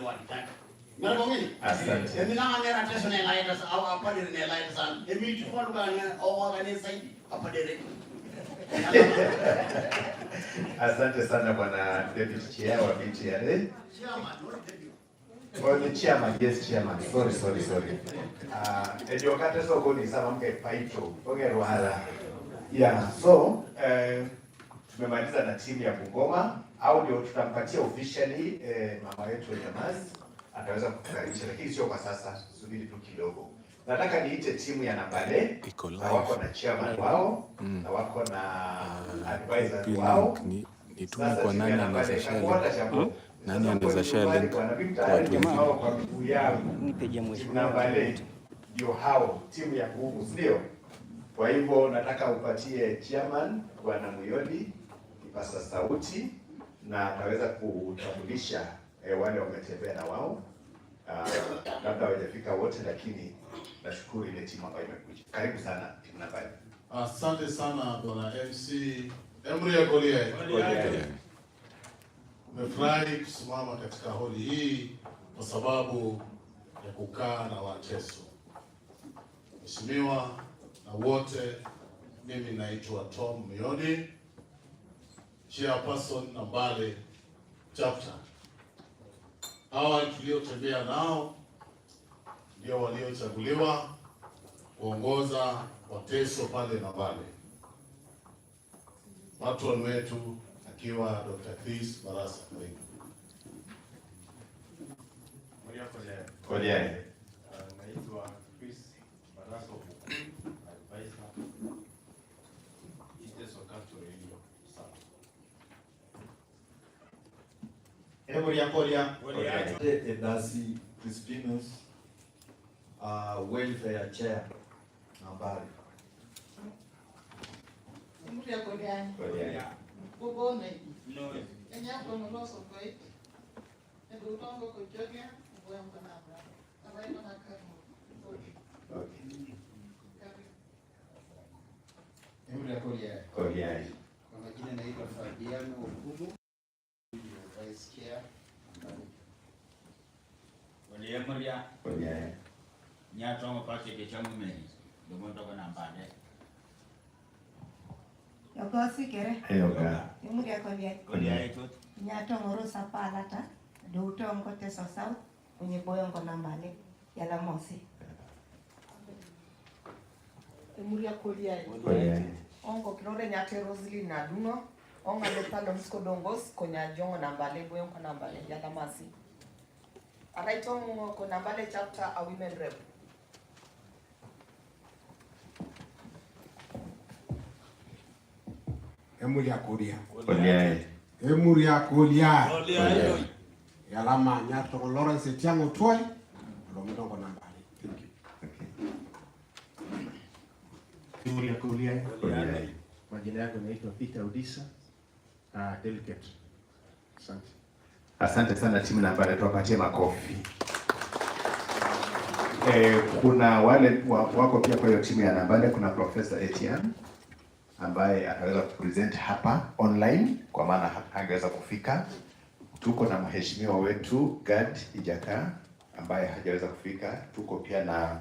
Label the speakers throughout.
Speaker 1: vile walitaka. Mimi asante. Mimi na ngera Iteso na Iteso au hapa ni Iteso sana. Mimi chukua lugha au organize hapa direct.
Speaker 2: Asante sana bwana Deputy Chair wa BTRA. Oh, the chairman, yes chairman. Sorry. Ndio kata soko ni sama mke paito. Oge ruhala. Yeah, so tumemaliza na timu ya Bungoma au ndio tutampatia officially mama yetu Jamas ataweza kukaribisha, lakini sio kwa sasa, subiri tu kidogo. Nataka niite timu ya Nambale na wako na chairman wao na wako na advisor wao.
Speaker 3: Ni tume kwa nani anaweza share nani anaweza share link kwa watu wengine.
Speaker 2: Nipeje mwisho Nambale ndio hao timu ya nguvu, ndio. Kwa hivyo nataka upatie chairman bwana Muyodi kipasa sauti na ataweza kutambulisha wale wametembea na wao. Labda hawajafika wote, lakini nashukuru ile timu ambayo imekuja. Karibu sana timu Nambale.
Speaker 4: Asante sana bwana MC Emri ya Kolia. Nimefurahi kusimama katika holi hii kwa sababu ya kukaa na Wateso. Mheshimiwa na wote, mimi naitwa Tom Muyodi, Chairperson Nambale Chapter. Hawa tuliotembea nao ndio waliochaguliwa kuongoza Wateso pale Nambale. Patron wetu akiwa Dr. Chris Barasa.
Speaker 2: Kolia.
Speaker 5: Naitwa Chris Barasa, advisor Iteso Capital Radio.
Speaker 6: Edasi Crispinus, welfare chair Nambale.
Speaker 5: Kwa majina naitwa Fabiano Okumu, vice chair.
Speaker 1: Kolia. Nyato mapake ke chamu meni. Ndio mtoka Nambale.
Speaker 7: Yogosi kere.
Speaker 2: Yoga.
Speaker 7: Imuria Kolia
Speaker 1: ito.
Speaker 7: Nyato ngoro sapalata. Douto ngo Iteso South. Kwenye boyo ngo Nambale. Yala mosi.
Speaker 8: Emuria Kolia. Ongo kinore nyate Rosalie na Duno. Onga letalo msko dongos konya jongo Nambale boyo ngo Nambale yala masi. Araitongo ko Nambale chapter a women rep.
Speaker 9: Emuria Kolia.
Speaker 2: Kolia.
Speaker 9: Kolia. Yalama nyato Lawrence Tiango Toy. Lomidongo Nambale. Thank you.
Speaker 5: Kolia. Majina yangu naitwa Peter Udisa, delegate. Asante.
Speaker 2: Asante sana timu Nambale, tuwapatie makofi. Kuna wale wako pia kwa hiyo timu ya Nambale. Kuna Professor Etienne ambaye ataweza kupresent hapa online kwa maana hangeweza kufika. Tuko na mheshimiwa wetu Gad Ijaka ambaye hajaweza kufika. Tuko pia na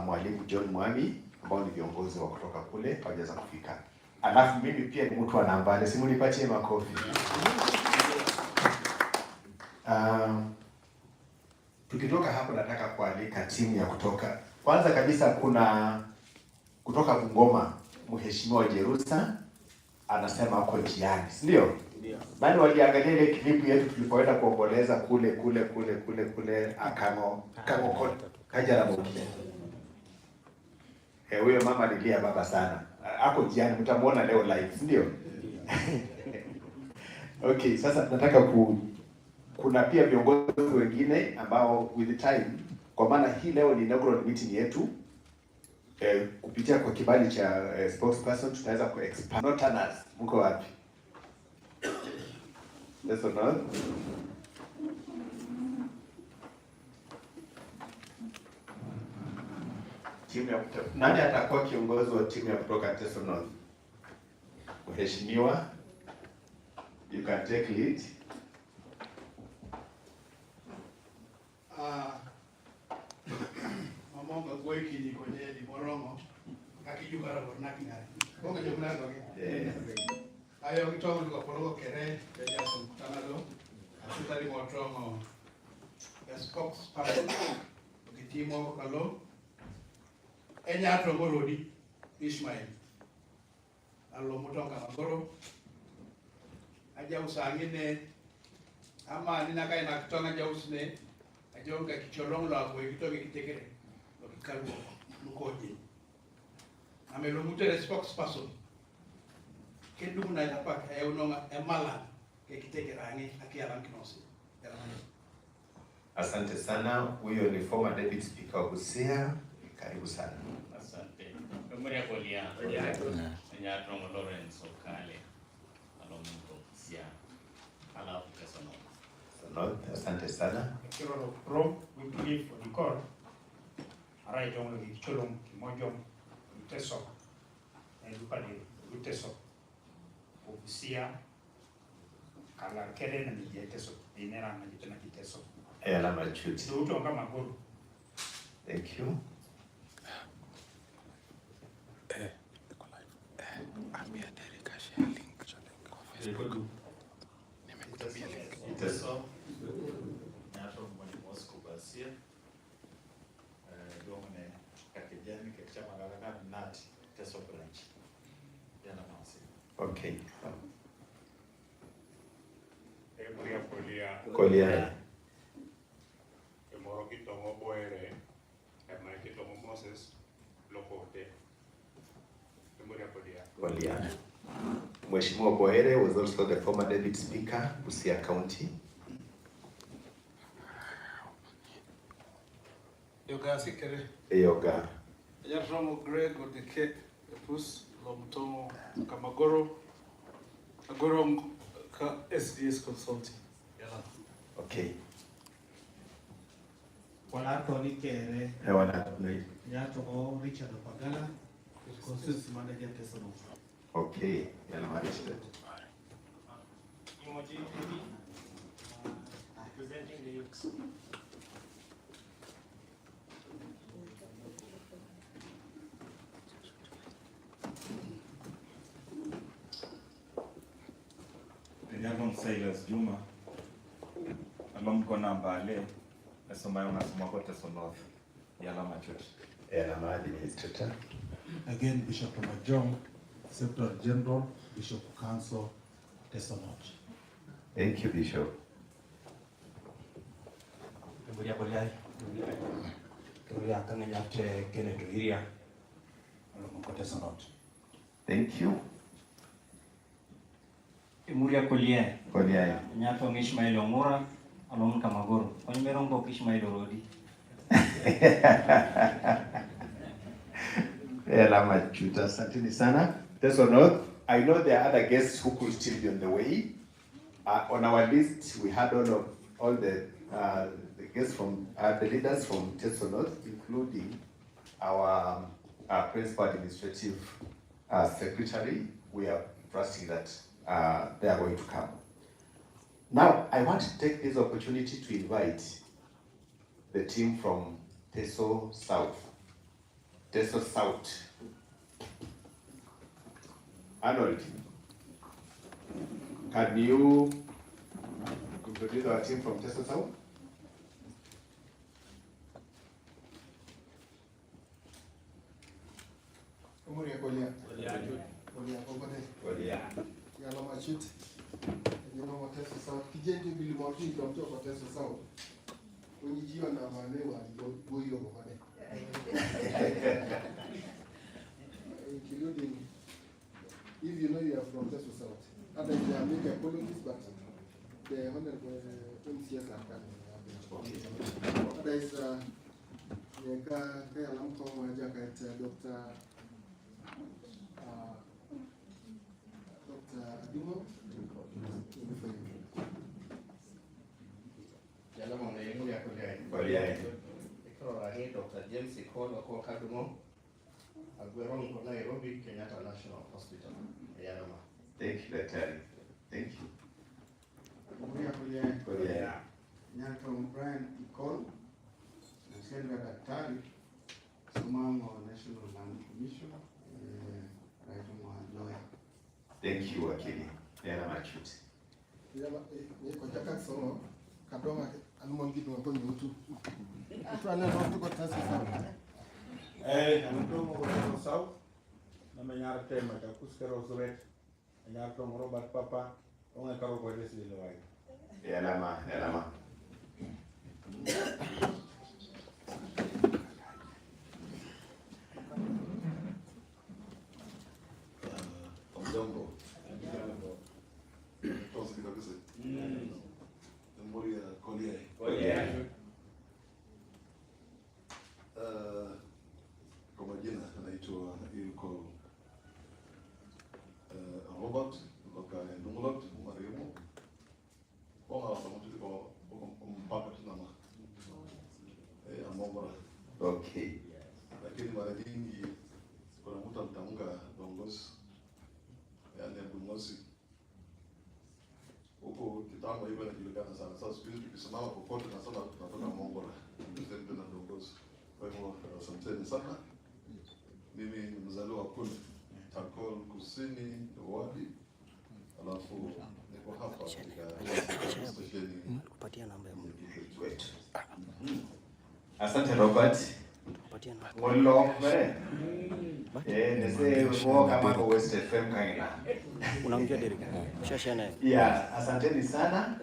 Speaker 2: mwalimu John Mwami ambao ni viongozi wa kutoka kule hawajaweza kufika. Alafu mimi pia ni mtu wa Nambale, simunipatie makofi. Tukitoka hapo nataka kualika timu ya kutoka. Kwanza kabisa kuna kutoka Bungoma mheshimiwa Jerusa anasema uko njiani, ndio? Ndio. Bali waliangalia ile clip yetu tulipoenda kuomboleza kule Akango Kajara Boki. Huyo mama alilia baba sana. Ako njiani, mtamuona leo live, ndio? Okay, sasa nataka kuna pia viongozi wengine ambao with the time, kwa maana hii leo ni inaugural meeting yetu, kupitia kwa kibali cha spokesperson tunaweza ku expand. Notanas, mko wapi? Yes or no? Timu ya nani atakuwa kiongozi wa timu ya kutoka Iteso North? Mheshimiwa, you can take lead.
Speaker 9: ngare. Bonga jomna no ge. Ayo kitongo ko polo kere ya so tanalo. Asitari motongo. Yes cox person. Kitimo kalo. Enya to gorodi Ishmael. Allo mutonga magoro. Aja usangine ama nina kai na kitonga ja usne. Ajonga kicholong la ko kitoke kitekere. Lokikalu lukoje. Amelo mutere spokesperson. Kendu na hapa unonga emala ke kitekere angi akialam kinosi.
Speaker 2: Asante sana. Huyo ni former deputy speaker wa Busia. Karibu sana.
Speaker 10: Asante. Memoria kolia. Nya Tongo Lawrence Okale. Alomunto Busia. Ala Iteso
Speaker 2: North. Asante sana.
Speaker 11: Kiro Pro, we believe for the call. Right on the Cholum, Kimojom, Iteso, and Lupani, Iteso, Busia, Kala Keren and the Iteso, the Nera and the Iteso.
Speaker 2: Thank you.
Speaker 10: Iteso. Nato mwani Moscow Basia. Domine kakijani kechama galaka nati Iteso branch. Yana masi.
Speaker 2: Okay.
Speaker 11: Kolia. Moroki Tomo Boere, and Mikey Tomo Moses, Lokote.
Speaker 2: Kolia. Mheshimiwa Boere was also the former deputy speaker, Busia County.
Speaker 12: Yoga Sikere.
Speaker 2: Yoga.
Speaker 12: Yatromo Greg or the Cape, the Pus, Lomtomo, Kamagoro, Agoro SDS Consulting.
Speaker 2: Okay.
Speaker 13: Tony Kere.
Speaker 2: Yato
Speaker 13: Richard Opagala, constituency manager Iteso.
Speaker 2: Okay. Presenting
Speaker 11: the youths.
Speaker 6: Along Sailors Juma, along Kona Mbale, nasomayo nasoma kwa Iteso North, Yalama Church.
Speaker 2: Yalama Administrator.
Speaker 13: Again, Bishop Majong, Secretary General, Bishop Council, Iteso North.
Speaker 2: Thank you, Bishop. Thank you.
Speaker 14: Muria Kolia.
Speaker 2: Kolia.
Speaker 14: Nyato Ishmael Omura, alom Kamagoro. Onyeron ko Ishmael Rodi.
Speaker 2: Lama Chuta, asanteni sana. Iteso North. I know there are other guests who could still be on the way. On our list, we had all the guests from the leaders from Iteso North, including our principal administrative secretary. We are trusting that they are going to come. Now, I want to take this opportunity to invite the team from Iteso South. Iteso South. Arnold, can you introduce our team from Iteso South?
Speaker 15: Kolia.
Speaker 2: Kolia.
Speaker 15: Yalama Chit. You know what Iteso South. Kijenti bili mwaki from Iteso South. When you jiwa na manewa, go yo mane. Including, if you know you are from Iteso South, others they are making apologies, but the honorable MCS are coming. Others, kaya lamko mwaja kaya Dr. Adimo.
Speaker 1: Yalama na yemu ya Kolia.
Speaker 2: Kolia.
Speaker 1: Ikora ni Dr. James Ikono kwa Kadumo. Agwero mko Nairobi, Kenyatta National Hospital. Yalama.
Speaker 2: Thank you, Daktari. Thank you.
Speaker 15: Kolia. Nyato Brian Ikon. Nasema Daktari. Sumango National Land Commission.
Speaker 2: Thank you, Wakili. Yana machute.
Speaker 15: Kwa jaka somo kadonga alumongi tu ngoni mtu. Mtu anaenda kutoka tasi sana.
Speaker 13: Ndomo kwa sababu na menyara tema cha kuskero suret. Menyara tomo Robert Papa, onge karo kwa desi ile wai.
Speaker 2: Yana.
Speaker 4: Jambo. Tosi kabisa. Mbori ya Kolia. Kwa majina anaitwa Ilko Robert kutoka Ndumulot, marehemu. Kwa sababu tuko mpaka tunama. Amobora.
Speaker 2: Okay.
Speaker 4: Lakini mara nyingi kuna mtu mtamka dongozi. Yani dongozi. Huko kitambo hivyo inajulikana sana. Sasa siku hizi tukisimama kokote tunasema tunatoka Mongora. Ndio na dongozi. Kwa hivyo asanteni sana. Mimi ni mzaliwa kule Takol Kusini, Wadi. Alafu niko hapa katika stesheni
Speaker 16: kupatia namba ya
Speaker 2: mtu wetu. Asante Robert. Mwolo mere. Nese uko kama kwa West FM kaina.
Speaker 16: Unaongea Derek. Shashana.
Speaker 2: Yeah, asanteni sana.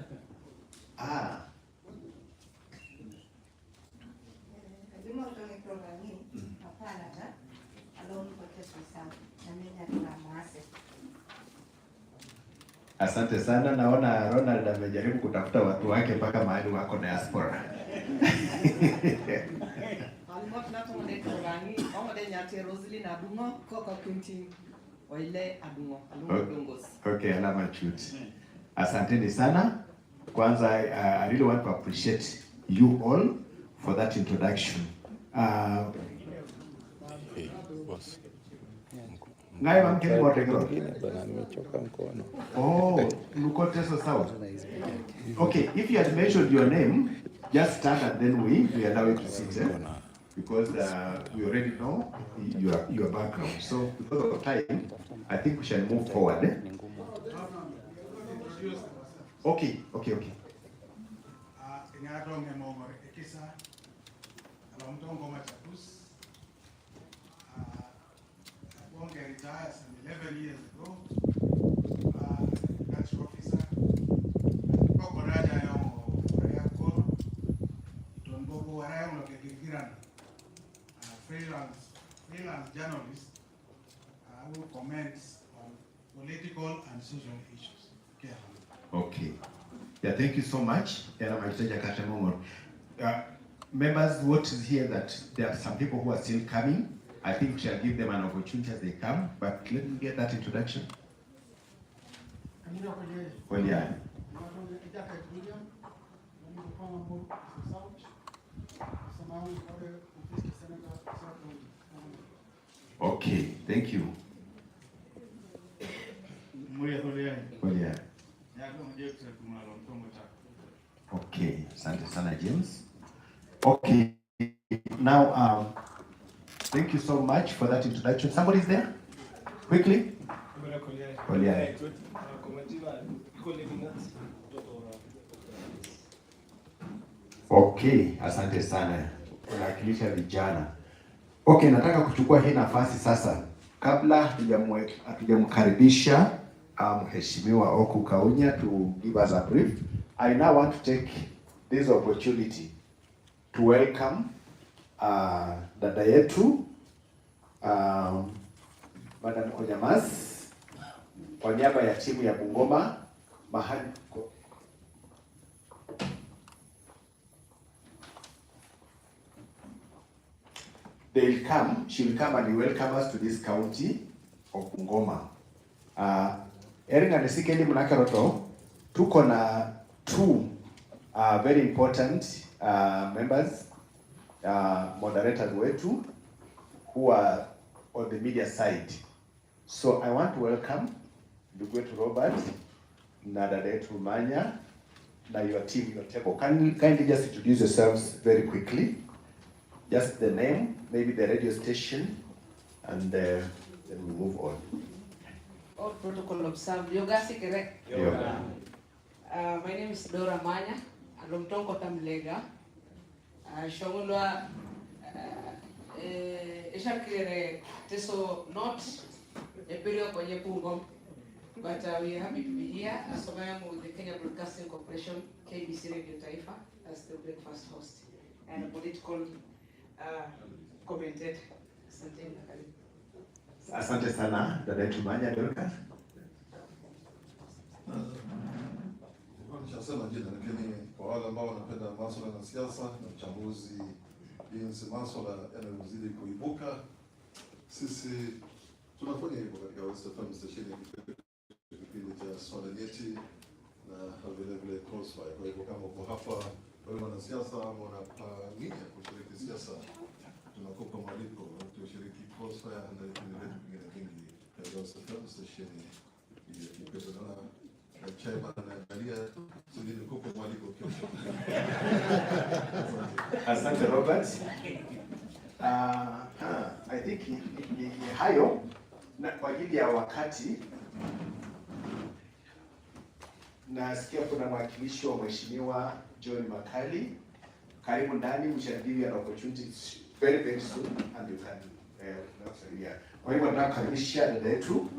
Speaker 7: Lazima utoke program hii. Hapana ta. Alone kwa Teso South. Na mimi nataka maase.
Speaker 2: Asante sana, naona Ronald amejaribu kutafuta watu wake mpaka mahali wako diaspora.
Speaker 8: Almot na to de prorangi, o de nyate Rosalie na dungo ko ko kunti oile adungo dongos.
Speaker 2: Okay, alama chute. Asanteni sana. Kwanza I really want to appreciate you all for that introduction.
Speaker 3: Boss.
Speaker 2: Ngai mamkeni wote kwa.
Speaker 3: Bana nimechoka mkono.
Speaker 2: Oh, Luko Teso South. Okay, if you had mentioned your name, just stand and then we allow you to sit there. Because we already know your background. So because of time, I think we shall move forward. Okay.
Speaker 9: Bonge retired some 11 years ago. Dutch officer. Kokoraja yongo Korea Kono. Tonbobo warayo Gegiran. Freelance journalist who comments on political and social issues.
Speaker 2: Okay. Yeah, thank you so much. Members, what is here that there are some people who are still coming. I think we shall give them an opportunity as they come, but let me get that introduction. Well, yeah. Okay, thank you. Well, yeah. Okay, asante sana James. Okay, now thank you so much for that introduction. Somebody's there? Quickly. Koliai. Okay, asante sana. Unawakilisha vijana. Okay, nataka kuchukua hii nafasi sasa kabla hatujamkaribisha Mheshimiwa Oku Kaunya to give us a brief. I now want to take this opportunity to welcome dada yetu Madam Konyamas kwa niaba ya timu ya Bungoma mahali she'll come and welcome us to this county of Bungoma. Eringa nisikeni mnakaroto tuko na two very important members, moderators wetu who are on the media side. So I want to welcome ndugu wetu Robert na dada yetu Manya na your team, your table. Kindly just introduce yourselves very quickly. Just the name, maybe the radio station and the Then we move on.
Speaker 17: All protocol observed. Yogasi correct?
Speaker 2: Yoga.
Speaker 17: My name is Dora Manya. Alomtonko Tamlega. Shongulwa Ishakire Teso not a period kwenye Pungom. But we are happy to be here as I am with the Kenya Broadcasting Corporation, KBC Radio Taifa, as the breakfast host and a political commentator.
Speaker 2: Asante sana dada yetu Manya Dorcas.
Speaker 4: Nishasema jina, lakini kwa wale ambao wanapenda masuala ya siasa na uchambuzi jinsi masuala yanayozidi kuibuka, sisi tunafanya hivyo katika West FM station ya kipindi cha swala nyeti na vile vile crossfire. Kwa hivyo kama uko hapa wewe mwanasiasa ama unapania kushiriki siasa, tunakupa mwaliko tushiriki crossfire na vipindi vyetu vingine vingi katika West FM station ya kipindi na chairman anaangalia sisi nikupe mwaliko kesho.
Speaker 2: Asante Robert. I think ni hayo na kwa ajili ya wakati nasikia kuna mwakilishi wa Mheshimiwa John Makali. Karibu ndani, we shall give you an opportunity very very soon and you can yeah. Kwa hivyo nataka kukaribisha dada yetu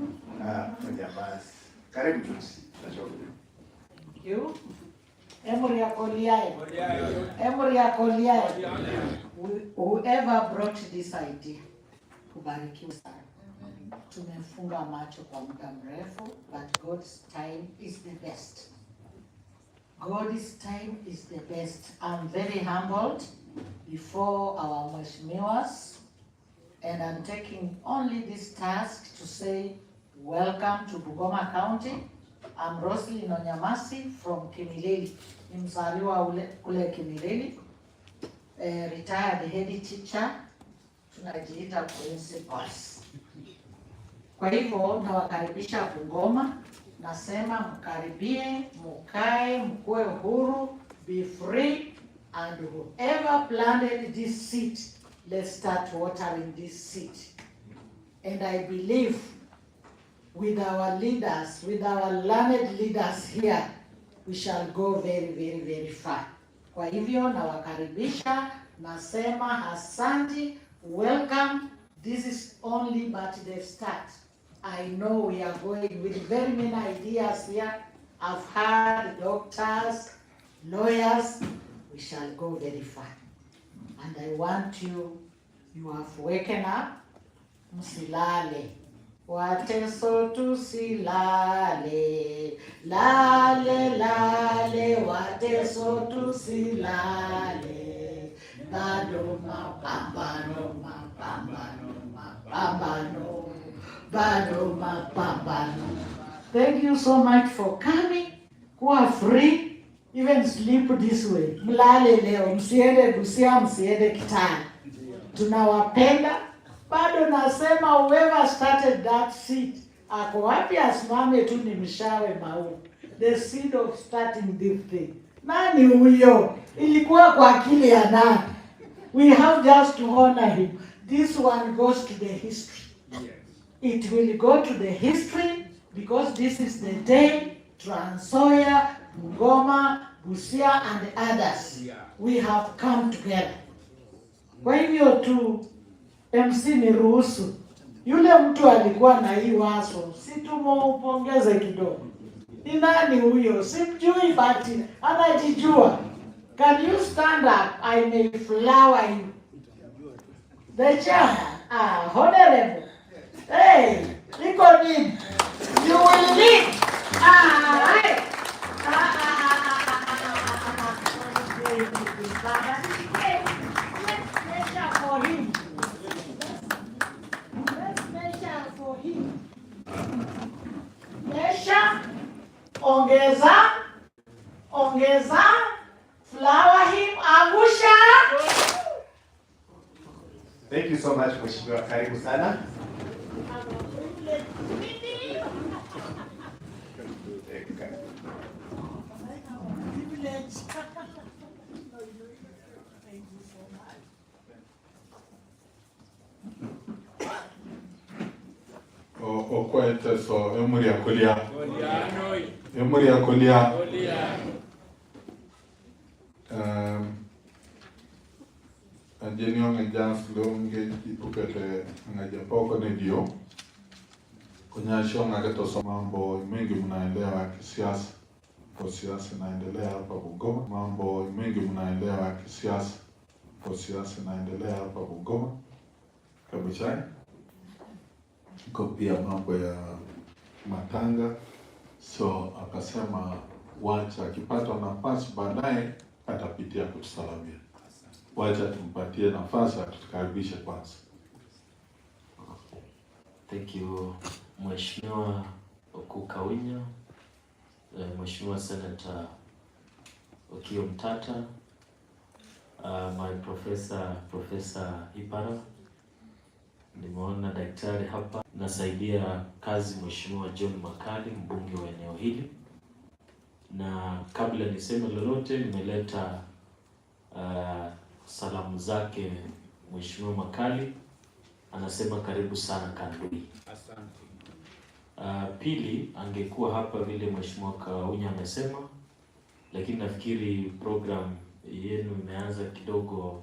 Speaker 2: Mjambazi. Karibu Jones.
Speaker 18: Thank you. Emory Akoliae. Emory Akoliae. Whoever brought this idea, kubarikiwa sana. Tumefunga macho kwa muda mrefu, but God's time is the best. God's time is the best. I'm very humbled before our Mheshimiwas, and I'm taking only this task to say welcome to Bungoma County. I'm Roslyn Onyamasi from Kimileli. Ni mzaliwa kule Kimileli. Retired head teacher. Tunajiita principals. Kwa hivyo nawakaribisha Bungoma. Nasema mkaribie, mukae, mkuwe huru, be free, and whoever planted this seed, let's start watering this seed. And I believe with our leaders, with our learned leaders here, we shall go very, very, very far. Kwa hivyo nawakaribisha, nasema asante, welcome. This is only but the start. I know we are going with very many ideas here. I've heard doctors, lawyers. We shall go very far. And I want you have waken up, msilale. Wateso tusilale, lale lale, wateso tusilale. Bado mapambano, mapambano, mapambano. Bado mapambano. Thank you so much for coming. Kuwa free, even sleep this way. Mlale leo, msiende Busia, msiende Kitale. Tunawapenda. Bado nasema whoever started that seed, ako wapi asimame tu ni mshawe mau. The seed of starting this thing. Nani huyo? Ilikuwa kwa akili ya nani? We have just to honor him. This one goes to the history. It will go to the history because this is the day Trans Nzoia, Bungoma, Busia and others, we have come together. Kwa hivyo tu MC ni ruhusu. Yule mtu alikuwa na hii wazo, si tumuupongeze kidogo. Ni nani huyo? Simjui but anajijua. Can you stand up? I may flower you. The chairman, honorable. Hey, iko nini? You will lead. Right. Let's measure for him. Let's measure for him. Measure, ongeza, flower him, angusha.
Speaker 2: Thank you so much Mheshimiwa, karibu sana.
Speaker 13: kwa Iteso emuri ya kulia. Emuri ya kulia. Anjenio ngejans longe ipukete ngejapoko nedio. Kunyasho ngagetoso mambo mengi mnaelewa kisiasa. Kwa siasa inaendelea hapa Bungoma. Mambo mengi mnaelewa kisiasa. Kwa siasa inaendelea hapa Bungoma. Kabuchai. Iko pia mambo ya matanga. So akasema wacha akipata nafasi baadaye atapitia kutusalamia. Wacha tumpatie nafasi atukaribishe kwanza.
Speaker 19: Thank you, Mheshimiwa Okukawinya, Mheshimiwa Senator Okiya Mtata, my Professor Ipara. Nimeona daktari hapa, nasaidia kazi Mheshimiwa John Makali, mbunge wa eneo hili. Na kabla niseme lolote, nimeleta salamu zake Mheshimiwa Makali. Anasema karibu sana Kandui.
Speaker 11: Asante.
Speaker 19: Pili, angekuwa hapa vile Mheshimiwa Kaunya amesema, lakini nafikiri program yenu imeanza kidogo,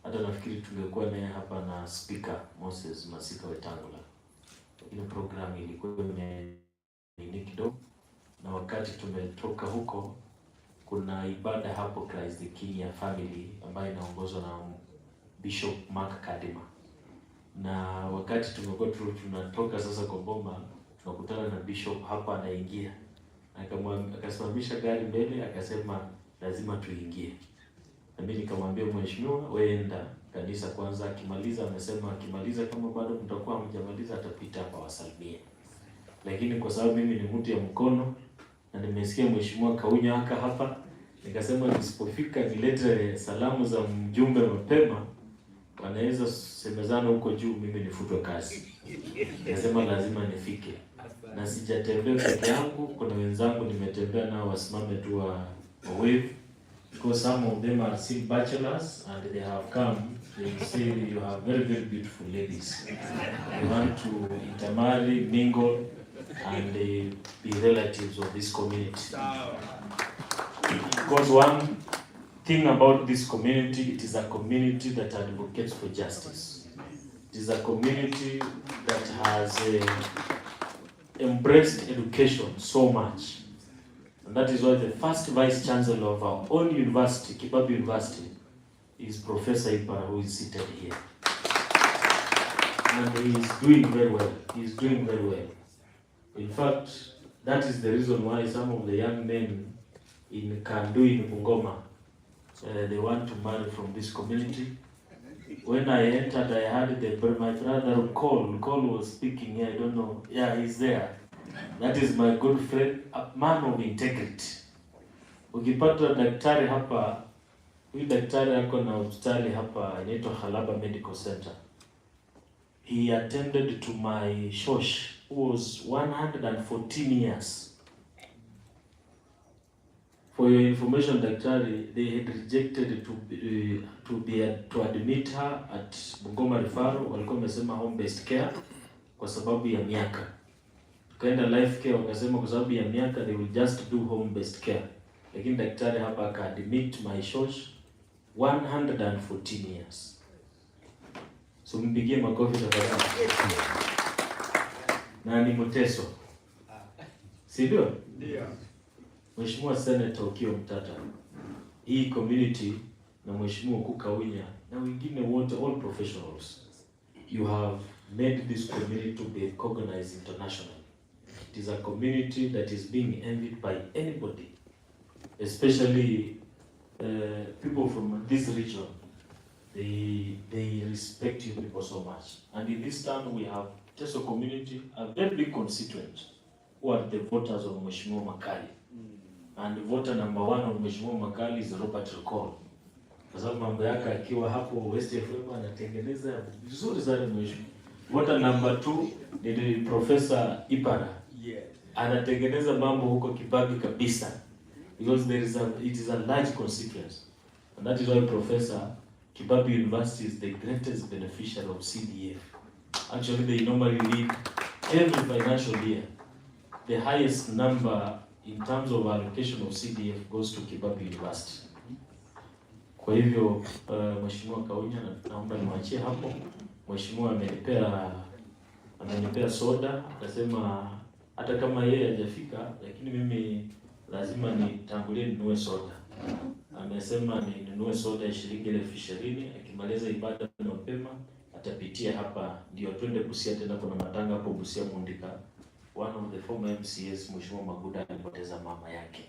Speaker 19: hata nafikiri tungekuwa naye hapa na Speaker Moses Masika Wetangula. Lakini program ilikuwa imeini kidogo, na wakati tumetoka huko kuna ibada hapo Christ the King ya family ambayo inaongozwa na Bishop Mark Kadima. Na wakati tumekuwa tunatoka sasa kwa Boma, tunakutana na Bishop hapa anaingia. Akasimamisha gari mbele, akasema lazima tuingie. Na mimi nikamwambia mheshimiwa, wewe enda kanisa kwanza, akimaliza amesema akimaliza kama bado mtakuwa mjamaliza atapita hapa wasalimie. Lakini kwa sababu mimi ni mtu ya mkono na nimesikia Mheshimiwa Kaunya hapa, nikasema nisipofika nilete salamu za mjumbe mapema, wanaweza semezana huko juu mimi nifutwe kazi. Nikasema lazima nifike. Na sijatembea peke yangu, kuna wenzangu nimetembea nao wasimame tu wa wave, because some of them are still bachelors and they have come. They say you are very beautiful ladies. You want to intermarry, mingle and be relatives of this community. Because one thing about this community, it is a community that advocates for justice. It is a community that has embraced education so much. And that is why the first Vice Chancellor of our own university, Kibabi University, is Professor Ipara, who is seated here. And he is doing very well. He is doing very well. In fact, that is the reason why some of the young men in Kandui, in Bungoma, they want to marry from this community. When I entered, I heard my brother Cole was speaking here, I don't know. Yeah, he's there. That is my good friend, a man of integrity. Ukipata daktari hapa, huyu daktari ako na hospitali hapa inaitwa Halaba Medical Center. He attended to my shosh, who was 114 years. For your information, daktari, they had rejected to admit her at Bungoma Referral. Walikuwa wamesema home based care kwa sababu ya miaka. Tukaenda life care wakasema kwa sababu ya miaka they will just do home based care. Lakini daktari hapa aka admit my shosh 114 years. So mpigie makofi tafadhali. Na ni Iteso. Si ndio? Ndio. Mheshimiwa Senator Okiya Mtata, hii community na Mheshimiwa Okukawinya na wengine wote, all professionals, you have made this community to be recognized internationally. It is a community that is being envied by anybody, especially people from this region. They respect you people so much. And in this town we have Iteso community, a very big constituent, who are the voters of Mheshimiwa Makali. And voter number 1 of Mheshimiwa Makali is Robert Recall. Kwa sababu mambo yake akiwa hapo West FM anatengeneza vizuri sana mheshimiwa. Voter number 2 ni Professor Ipara. Yeah. Anatengeneza mambo huko Kibabi kabisa. Because it is a large constituency. And that is why Professor Kibabi University is the greatest beneficiary of CDF. Actually, they normally lead every financial year, the highest number in terms of allocation of CDF goes to Kibabi University. Kwa hivyo Mheshimiwa Kaunya, naomba niwaachie hapo. Mheshimiwa amenipea soda, akasema hata kama yeye hajafika, lakini mimi lazima nitangulie ninunue soda. Amesema ninunue soda ya shilingi 20,000, akimaliza ibada mapema atapitia hapa ndio twende Busia tena, kuna matanga hapo Busia Mundika. One of the former MCAs Mheshimiwa Maguda alipoteza mama yake.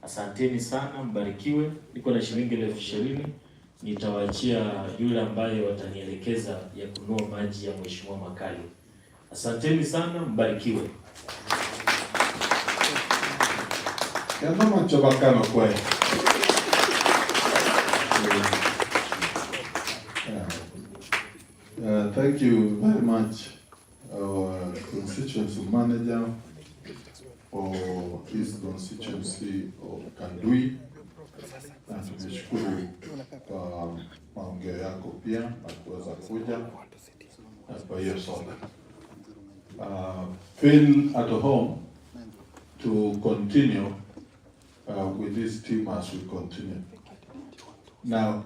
Speaker 19: Asanteni sana, mbarikiwe. Niko na shilingi 20,000, nitawaachia yule ambaye watanielekeza ya kununua maji ya Mheshimiwa Makali. Asanteni sana, mbarikiwe.
Speaker 4: Kama chobakano kwa. Thank you very much, our constituency manager for this constituency of Kandui. Na tumeshukuru kwa maongeo yako pia na kuweza kuja na kwa hiyo soda. Feel at home to continue with this team as we continue. Now,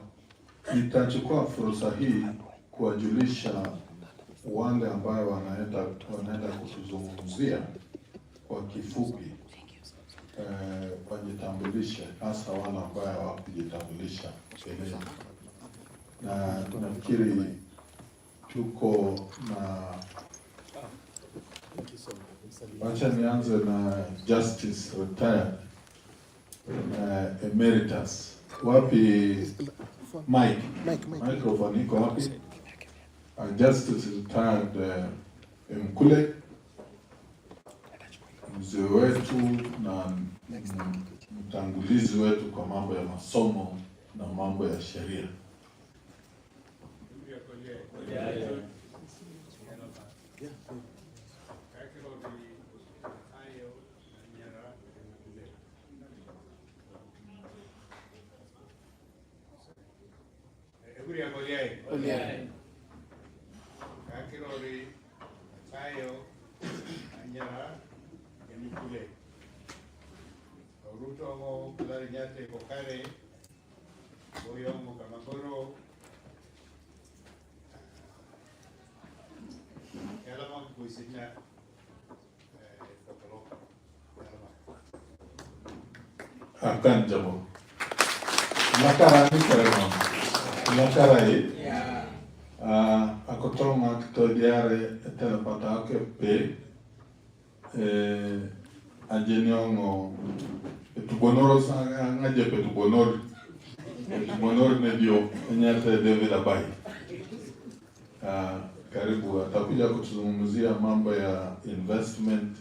Speaker 4: nitachukua fursa hii kuwajulisha wale ambao wanaenda kutuzungumzia kwa kifupi, wajitambulishe, hasa wale ambao hawakujitambulisha mbele. Na tunafikiri tuko na, wacha nianze na Justice Retired Emeritus. Wapi microphone iko wapi? Justice Retired Mkule, mzee wetu na mtangulizi wetu kwa mambo ya masomo na mambo ya sheria. Akan jabo. Makara ni kerana. Makara ini. Aku tahu mak tu dia telepata ke pe. Ajenyo itu bonoro sang aja itu bonor. Bonor medio nyata David Abai. Karibu atakuja kutuzungumzia mambo ya investment.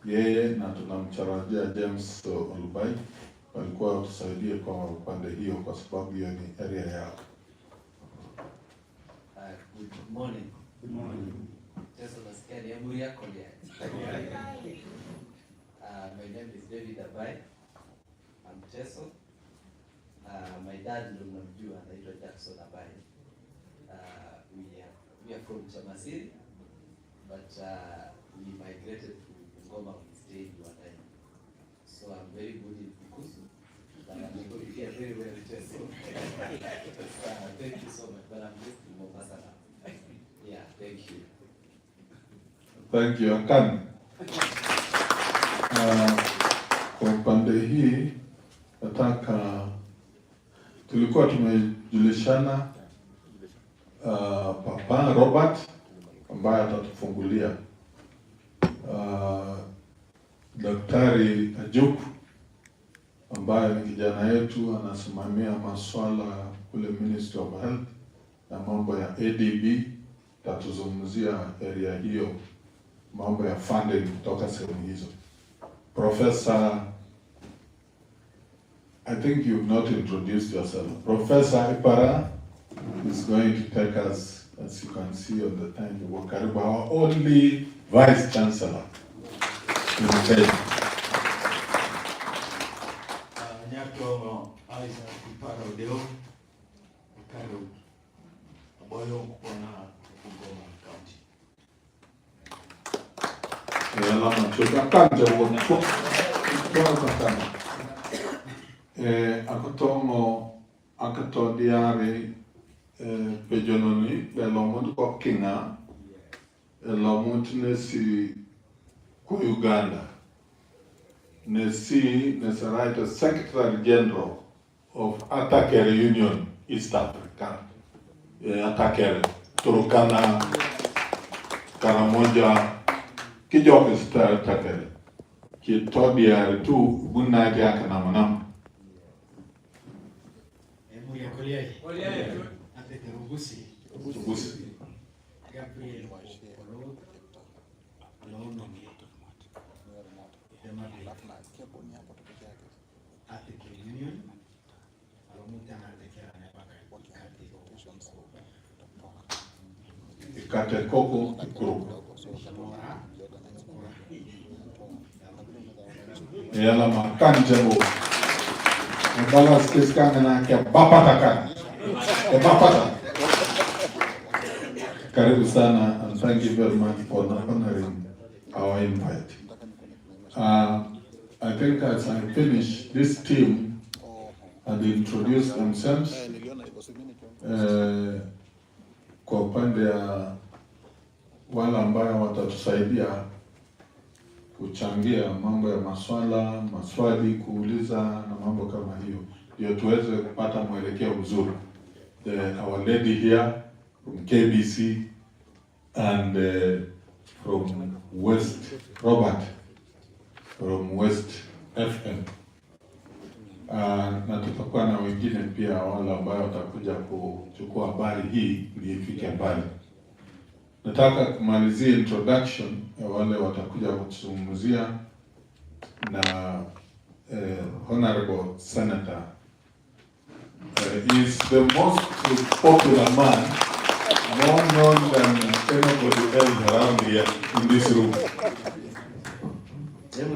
Speaker 4: Yeye na tunamtarajia James Olubai walikuwa tusaidie kwa upande hiyo kwa sababu hiyo ni area yao.
Speaker 20: Good morning. Good morning. Iteso nasikia ya muri yako ya. My name is David Abai. I'm Iteso. My dad ndo mnamjua anaitwa Jackson Abai. We are from Chamasiri, but we migrated to Ngoma, we stayed in Wadai. So I'm very good in Kukusu, but I'm able to hear very well Iteso. Thank you so much, but I'm just in Mombasa now. Yeah, thank you.
Speaker 4: Thank you, Akan. Kwa upande hii, nataka tulikuwa tumejulishana Papa Robert ambaye atatufungulia. Daktari Ajuk ambaye ni kijana yetu anasimamia masuala kule Ministry of Health na mambo ya ADB, tatuzungumzia area hiyo, mambo ya funding kutoka sehemu hizo. Professor, I think you've not introduced yourself. Professor Ipara is going to take us, as you can see on the timetable, Karibu, our only Vice Chancellor in Kenya.
Speaker 21: Nyato Isaac Ipara Odeo, Karibu, Boyo Kupona, Bungoma County.
Speaker 13: chuta kanje won ko sana akato diari pejononi le lomond ko kinga lomond ne si ko Uganda ne si ne the Secretary General of Atakere Union East Africa Atakere Turkana Karamoja Kijok is Atakere ki todiari tu bunna dia kana manam
Speaker 10: Gabriel
Speaker 13: Kate Koko Group. Yala makanjabo. Mbala skeskanga na kia bapataka. Bapata. Karibu sana, and thank you very much for honoring our invite. I think as I finish, this team had introduced themselves kwa upande ya wale ambayo watatusaidia kuchangia mambo ya maswali, kuuliza na mambo kama hiyo, ndio tuweze kupata mwelekeo mzuri. Our lady here from KBC and from West, Robert from West FM. Na tutakuwa na wengine pia wale ambao watakuja kuchukua habari hii ili ifike mbali. Nataka kumalizia introduction ya wale watakuja kutuzungumzia na Honorable Senator. Is the most popular man, more known than anybody else around here in this room.
Speaker 5: Till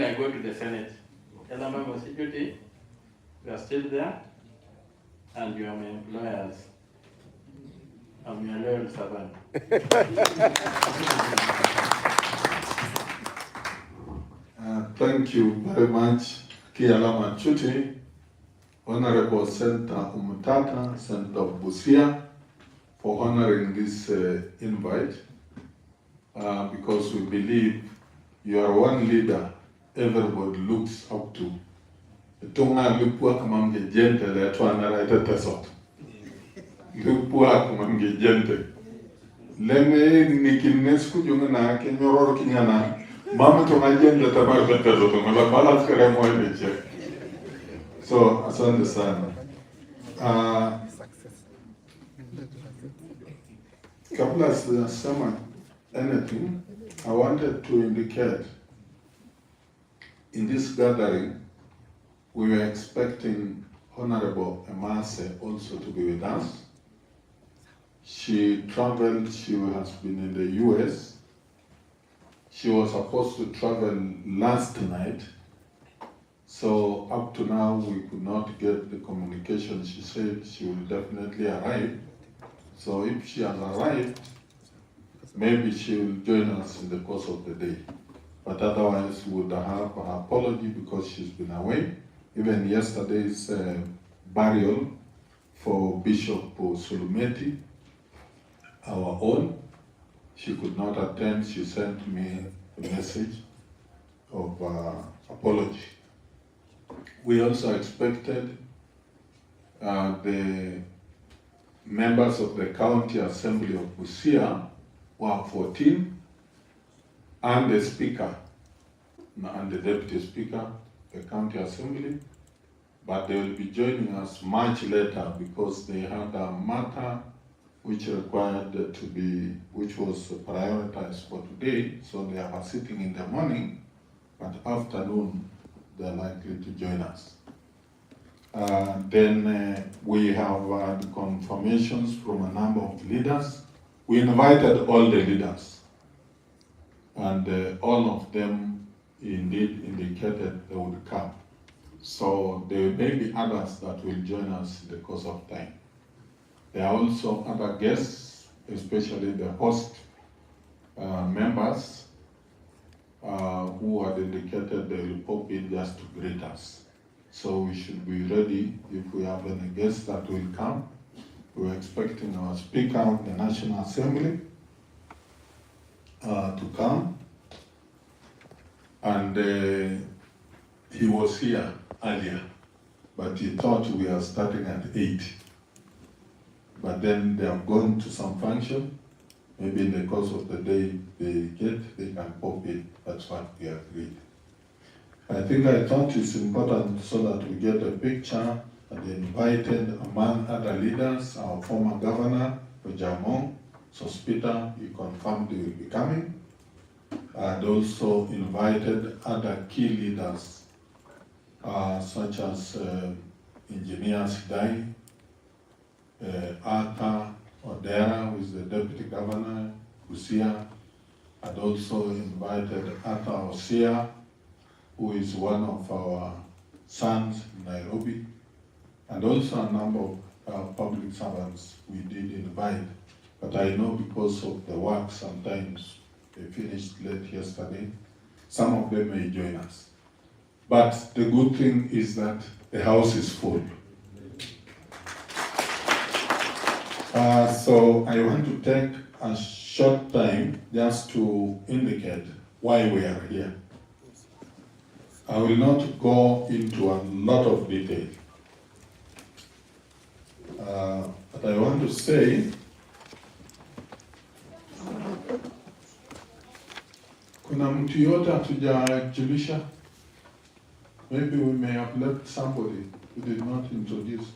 Speaker 5: I go to the Senate. Elamama Security, you are still there, and you are my employers. I'm your loyal servant.
Speaker 13: Thank you very much, Kialama Chuti, Honorable Senator Umutata, Senator of Busia, for honoring this invite, because we believe you are one leader everybody looks up to. Tunga lupua kama mgejente le tuana raita tesot. Lupua kama mgejente. Leme nikinesku junga na kenyororo kinyana. Mama tunga jente tabar tesot. Mala balas kare moe check. So asante sana. Kabla sijasema anything, I wanted to indicate in this gathering, we were expecting Honorable Emase also to be with us. She traveled, she has been in the US. She was supposed to travel last night. So up to now, we could not get the communication. She said she will definitely arrive. So if she has arrived, maybe she will join us in the course of the day. But otherwise, we would have her apology because she's been away. Even yesterday's burial for Bishop Sulumeti, our own, she could not attend. She sent me a message of apology. We also expected the members of the County Assembly of Busia were 14, and the Speaker, and the Deputy Speaker, the County Assembly, but they will be joining us much later because they had a matter which required to be, which was prioritized for today, so they are sitting in the morning, but afternoon they're likely to join us. Then we have the confirmations from a number of leaders. We invited all the leaders, and all of them indeed indicated they would come. So there may be others that will join us in the course of time. There are also other guests, especially the host members who had indicated they will pop in just to greet us. So we should be ready if we have any guests that will come. We're expecting our Speaker of the National Assembly to come. And he was here earlier, but he thought we are starting at 8. But then they have gone to some function. Maybe in the course of the day they can pop in. That's what we agreed. I thought it's important so that we get a picture, and they invited, among other leaders, our former governor, Jamon Sospita. He confirmed he will be coming. And also invited other key leaders, such as Engineer Sidai, Arthur Odera, who is the Deputy Governor, Busia, and also invited Arthur Osia, who is one of our sons in Nairobi, and also a number of public servants we did invite. But I know because of the work, sometimes they finished late yesterday, some of them may join us. But the good thing is that the house is full. So I want to take a short time just to indicate why we are here. I will not go into a lot of detail. But I want to say, kuna mtu yote hatujajulisha? Maybe we may have left somebody who did not introduce.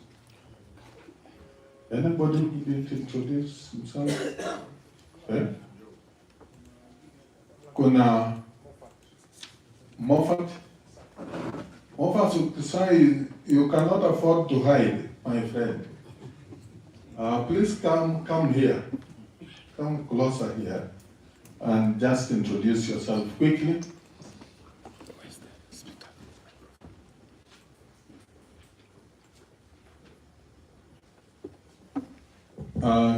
Speaker 13: Anybody who didn't introduce himself? Kuna Moffat. Moffat would say you cannot afford to hide, my friend. Please come here. Come closer here and just introduce yourself quickly.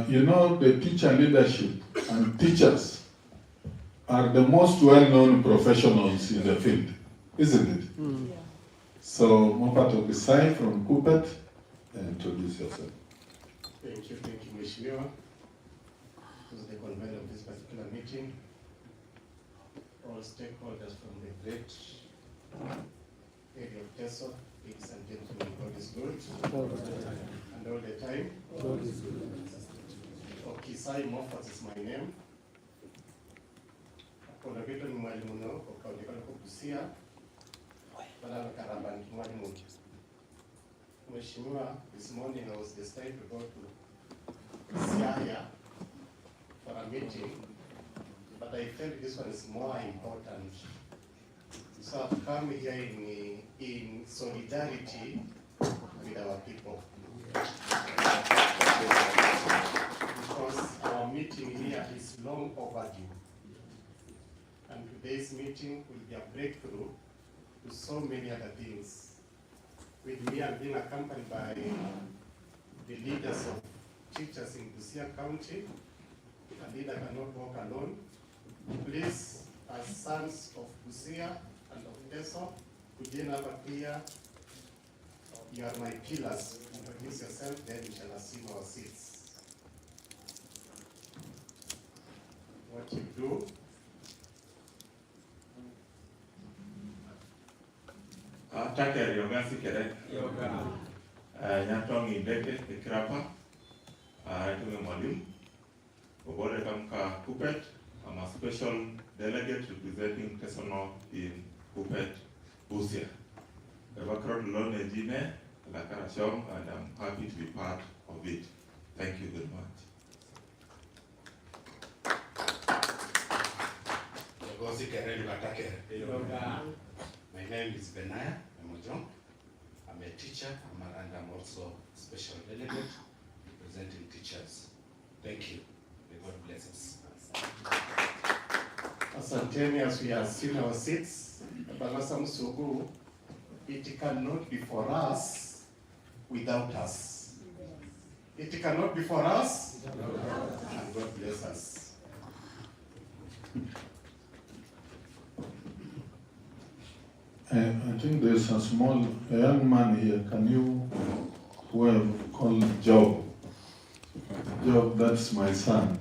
Speaker 13: You know, the teacher leadership and teachers are the most well-known professionals in the field, isn't it? Mm. Yeah. So, Moffat Ogisai from Kupet, introduce yourself.
Speaker 12: Thank you, Mheshimiwa. Who's the convener of this particular meeting, all stakeholders from the great area of Iteso, ladies and gentlemen, God is good. And all the time. God is good. Okisai Moffat is my name. Kuna vitu ni mwalimu no kwa kaunti kwa Busia. Bala Karambani mwalimu. Mheshimiwa, this morning I was destined to go to Siaya for a meeting, but I felt this one is more important. So I've come here in solidarity with our people. Because our meeting here is long overdue. And today's meeting will be a breakthrough to so many other things. With me, I'm being accompanied by the leaders of teachers in Busia County. A leader cannot walk alone. Please, as sons of Busia and of Iteso, begin have a clear, you are my pillars. Introduce yourself, then we shall assume our seats. What you do,
Speaker 6: Take Yogasi Kere. Nyatong Indeke, Ikrapa, Tume Mwalimu, Obole Kamka Kupet. I'm a special delegate representing Iteso North in Kupet, Busia. The background loan engineer, Lakarashong, and I'm happy to be part of it. Thank you very much.
Speaker 22: My name is Benaya Emojong.
Speaker 14: I'm a teacher, and I'm also a special delegate representing teachers. Thank you. May God bless us.
Speaker 12: Asanteni, as we have seen our seats, Balasa Musugu, it cannot be for us without us. It cannot be for us, and God bless us.
Speaker 13: I think there's a young man here. Can you, whoever called Job? Job, that's my son.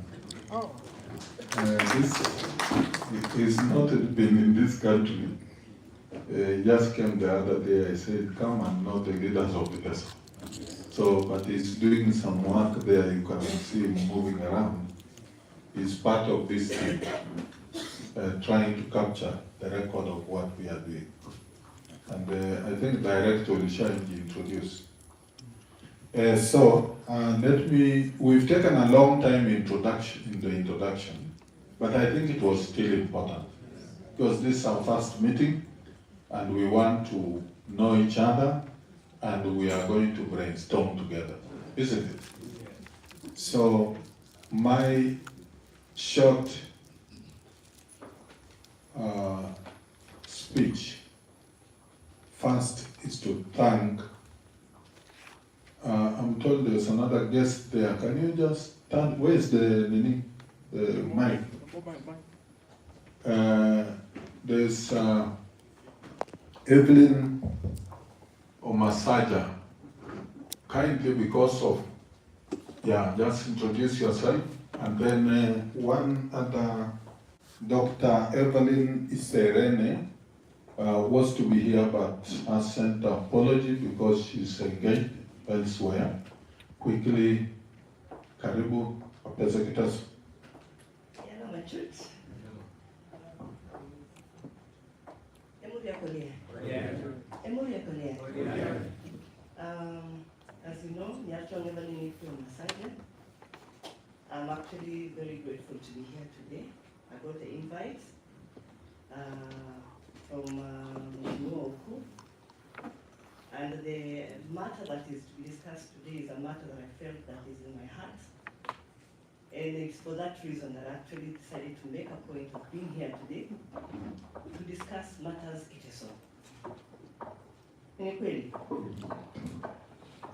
Speaker 13: It is not been in this country. He just came the other day. I said, come and know the leaders of the Iteso. So, but he's doing some work there. You can see him moving around. He's part of this team, trying to capture the record of what we are doing. And I think Director Lishanji introduced. We've taken a long time in the introduction, but I think it was still important because this is our first meeting and we want to know each other and we are going to brainstorm together, isn't it? So my short speech first is to thank. I'm told there's another guest there. Can you just turn? Where's the mic? There's Evelyn Omasaja. Kindly, because of, just introduce yourself. And then one other, Dr. Evelyn Iserene, was to be here but has sent an apology because she's engaged elsewhere. Quickly, karibu, wapeza Iteso.
Speaker 7: As you know, I'm actually very grateful to be here today. I got the invite from Oku. And the matter that is to be discussed today is a matter that I felt that is in my heart. And it's for that reason that I actually decided to make a point of being here today to discuss matters Iteso.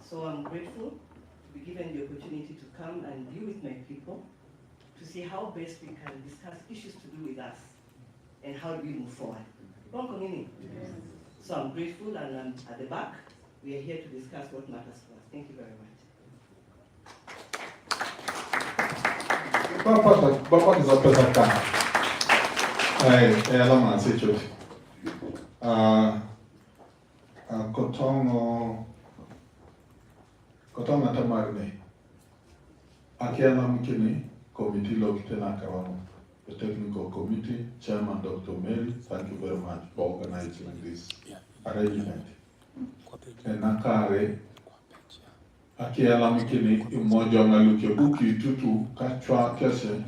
Speaker 7: So I'm grateful to be given the opportunity to come and be with my people to see how best we can discuss issues to do with us and how do we move forward. So I'm grateful, and I'm at the back. We are here to discuss what matters to us. Thank you very much.
Speaker 13: Papa is a person. Alama Sicho. Kotongo Tamarne. Akiana Mkini, Committee Lokitena Kawano. The Technical Committee, Chairman Dr. Mary, thank you very much for organizing this arrangement. And Nakare, Akiala Mikini, Imoja Maluke Buki Tutu, Kachwa Kese,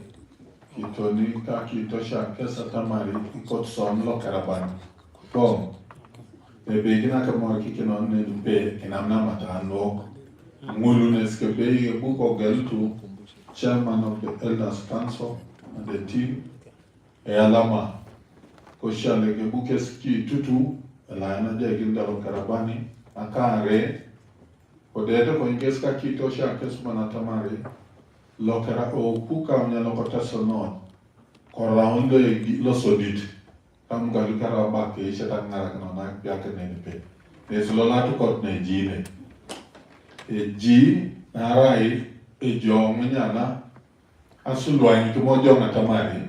Speaker 13: Kitoni, Kaki Tosha, Kesa Tamari, Ikotson, Lokaraban. Boom. The beginner Kamaki can only pay in Amnamata and walk. Muluneske Bay, a book of Geltu, Chairman of the Elders Council. And the team, Alama, Koshale Bukeski Tutu, Elana Jaginda Karabani, Akare, Odeta Koingeska Kitosha Kesmanatamari, Lokara o Puka Nyalokotaso no, Koraundo Losodit, Kamgalukarabaki, Shatangarakana, Piakanenipe. There's Lola to Kotne Gine. A G, Narai, a Jomanyana. Asulwani tumojo ngatamari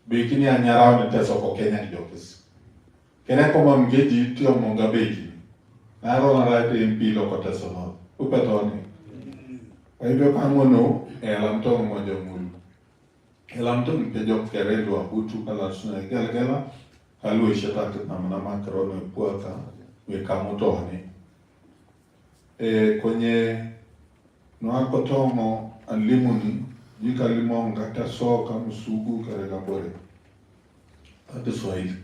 Speaker 13: bikini anyarao na Iteso ko Kenya kijokis. Kenya koma mgeji tiyo monga beji. Naro na raite impilo ko Iteso no. Upetoni. Kwa hivyo kamono elamtongo moja mulu. Elamtongo mpejok kerelu abutu kala suna gelgela. Kalu ishetake namana karono ipuaka. Wekamotohani. Kwenye nuako tongo alimuni. Jika limonga tasoka musugu karega bore. Ate Swahili.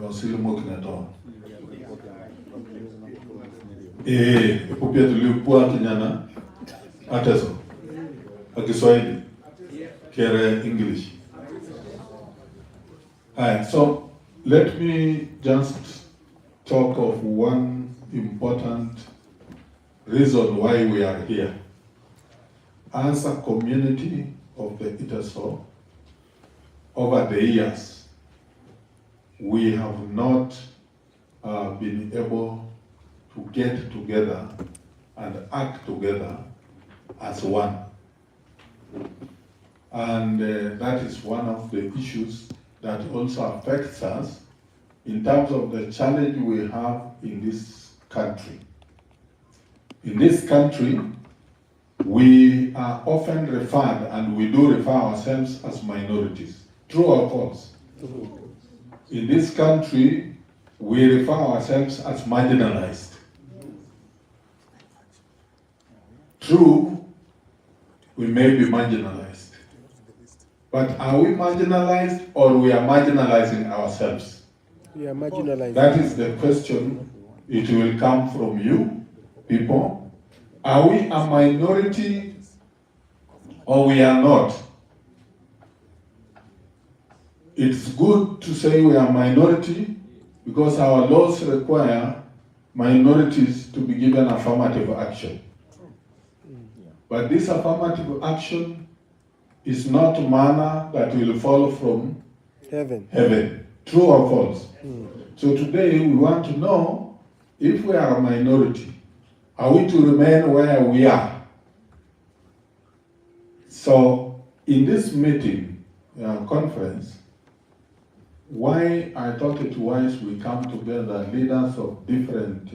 Speaker 13: Wasili mokina toa. Pia tulikuwa kinyana Iteso Kiswahili kere English. So let me just talk of one important reason why we are here. As a community of the Iteso, over the years, we have not been able to get together and act together as one. And that is one of the issues that also affects us in terms of the challenge we have in this country. In this country, we are often referred, and we do refer ourselves as minorities. True or false? In this country, we refer ourselves as marginalized. True, we may be marginalized. But are we marginalized or we are marginalizing ourselves?
Speaker 15: We are marginalized.
Speaker 13: That is the question. It will come from you, people. Are we a minority or we are not? It's good to say we are a minority because our laws require minorities to be given affirmative action. But this affirmative action is not manna that will fall from heaven. True or false? So today we want to know if we are a minority, are we to remain where we are? So in this meeting, conference, why I thought it wise we come together, leaders of different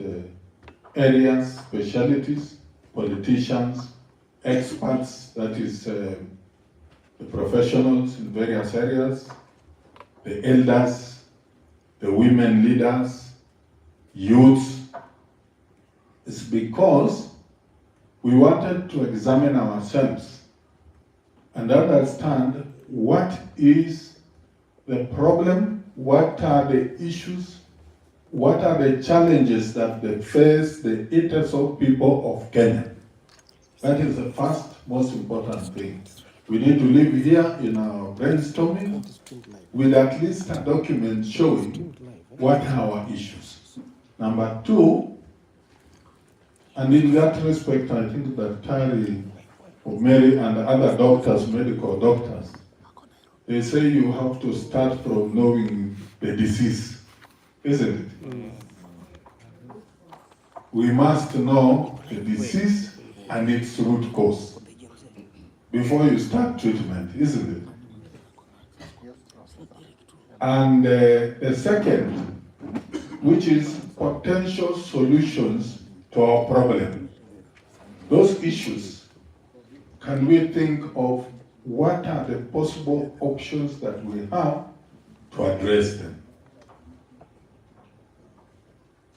Speaker 13: areas, specialties, politicians, experts, that is the professionals in various areas, the elders, the women leaders, youths, is because we wanted to examine ourselves and understand what is the problem, what are the issues, what are the challenges that they face the Iteso people of Kenya. That is the first most important thing. We need to live here in our brainstorming with at least a document showing what are our issues. Number two, and in that respect, I think that Tari, Mary, and other doctors, medical doctors, they say you have to start from knowing the disease, isn't it? We must know the disease and its root cause before you start treatment, isn't it? And the second, which is potential solutions to our problem. Those issues, can we think of what are the possible options that we have to address them?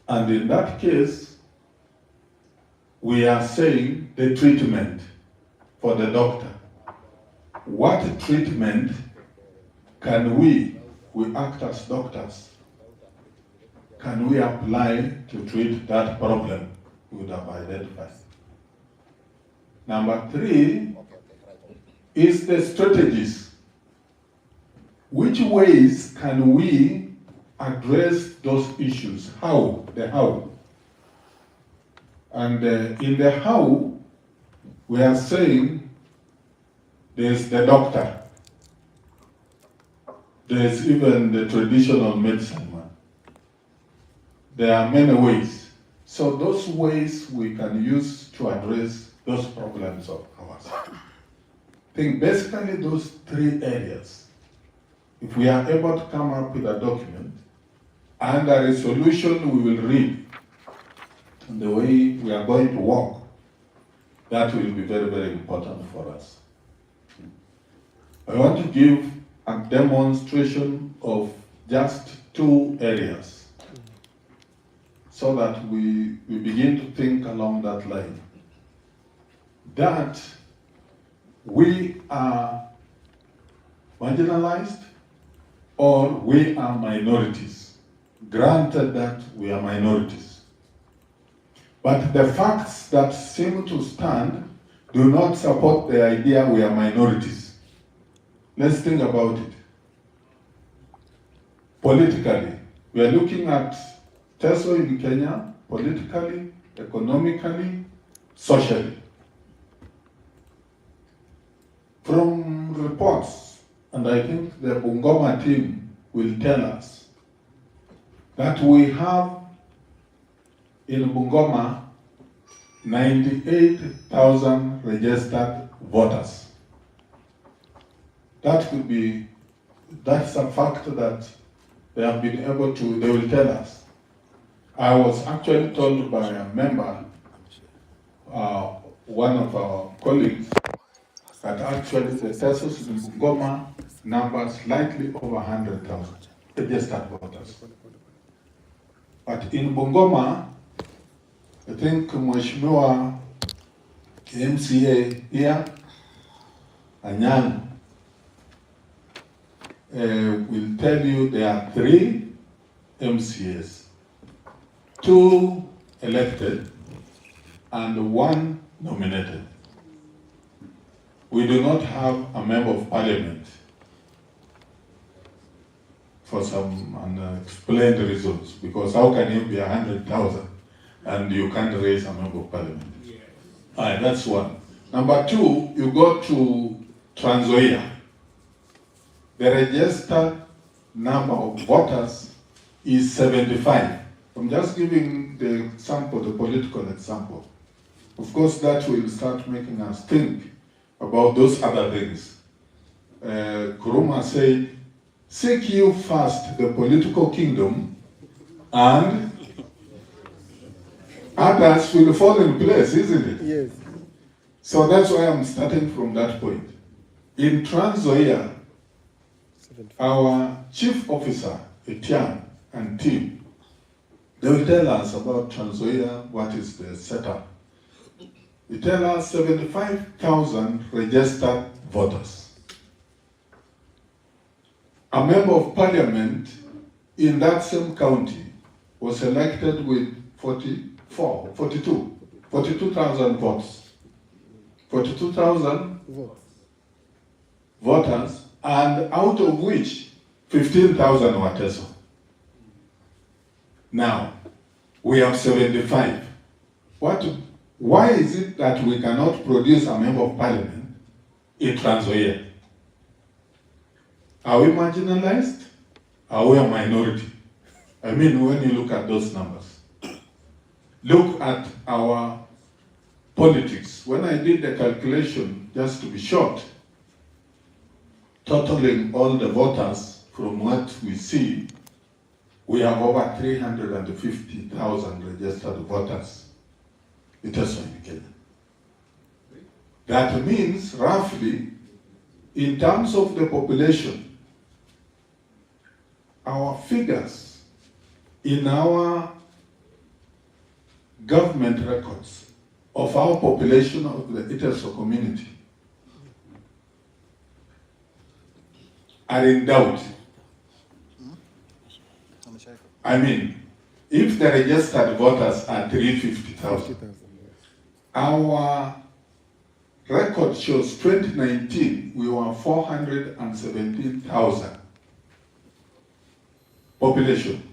Speaker 13: And in that case, we are saying the treatment for the doctor. What treatment can we act as doctors, can we apply to treat that problem we would have identified? Number three is the strategies. Which ways can we address those issues? How? The how. And in the how, we are saying there's the doctor. There's even the traditional medicine man. There are many ways. So those ways we can use to address those problems of ours. I think basically those three areas, if we are able to come up with a document and a resolution we will read, and the way we are going to work, that will be very, very important for us. I want to give a demonstration of just two areas so that we begin to think along that line. That we are marginalized or we are minorities. Granted that we are minorities. But the facts that seem to stand do not support the idea we are minorities. Let's think about it. Politically, we are looking at Iteso in Kenya, politically, economically, socially. From reports, and I think the Bungoma team will tell us, that we have in Bungoma 98,000 registered voters. That's a fact that they have been able to, they will tell us. I was actually told by a member, one of our colleagues, that actually the census in Bungoma numbers slightly over 100,000 registered voters. But in Bungoma, I think Mheshimiwa MCA here, Anyang, will tell you there are 3 MCAs, 2 elected and 1 nominated. We do not have a member of parliament for some unexplained reasons, because how can you be 100,000 and you can't raise a member of parliament? That's one. Number 2, you go to Trans Nzoia. The registered number of voters is 75. I'm just giving the example, the political example. Of course, that will start making us think about those other things. Kuruma said, seek you first the political kingdom and others will fall in place, isn't it? Yes. So that's why I'm starting from that point. In Trans Nzoia, our chief officer, Etienne, and team, they will tell us about Trans Nzoia, what is the setup. They tell us 75,000 registered voters. A member of parliament in that same county was elected with 42,000 votes. 42,000 voters, and out of which 15,000 were Iteso. Now, we have 75. Why is it that we cannot produce a member of parliament in Trans Nzoia? Are we marginalized? Are we a minority? I mean, when you look at those numbers. Look at our politics. When I did the calculation, just to be short, totaling all the voters from what we see, we have over 350,000 registered voters. Iteso in Kenya. That means roughly, in terms of the population, our figures in our government records of our population of the Iteso community are in doubt. I mean, if the registered voters are 350,000, our record shows 2019 we were 417,000 population.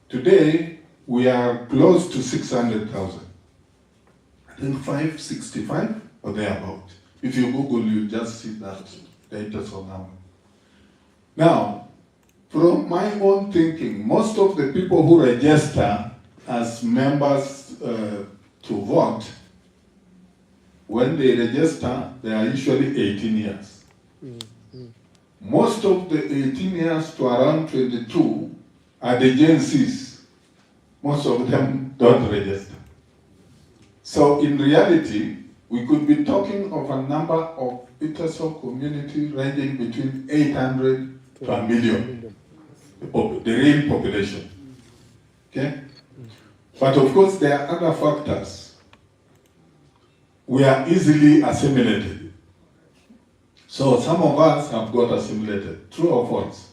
Speaker 13: Today we are close to 600,000. I think 565 or thereabout. If you Google, you just see that data so number. Now, from my own thinking, most of the people who register as members to vote, when they register, they are usually 18 years. Most of the 18 years to around 22 are the Gen Zs. Most of them don't register. So in reality, we could be talking of a number of Iteso community ranging between 800 to 1 million, the real population. Okay? But of course, there are other factors. We are easily assimilated. So some of us have got assimilated, true or false?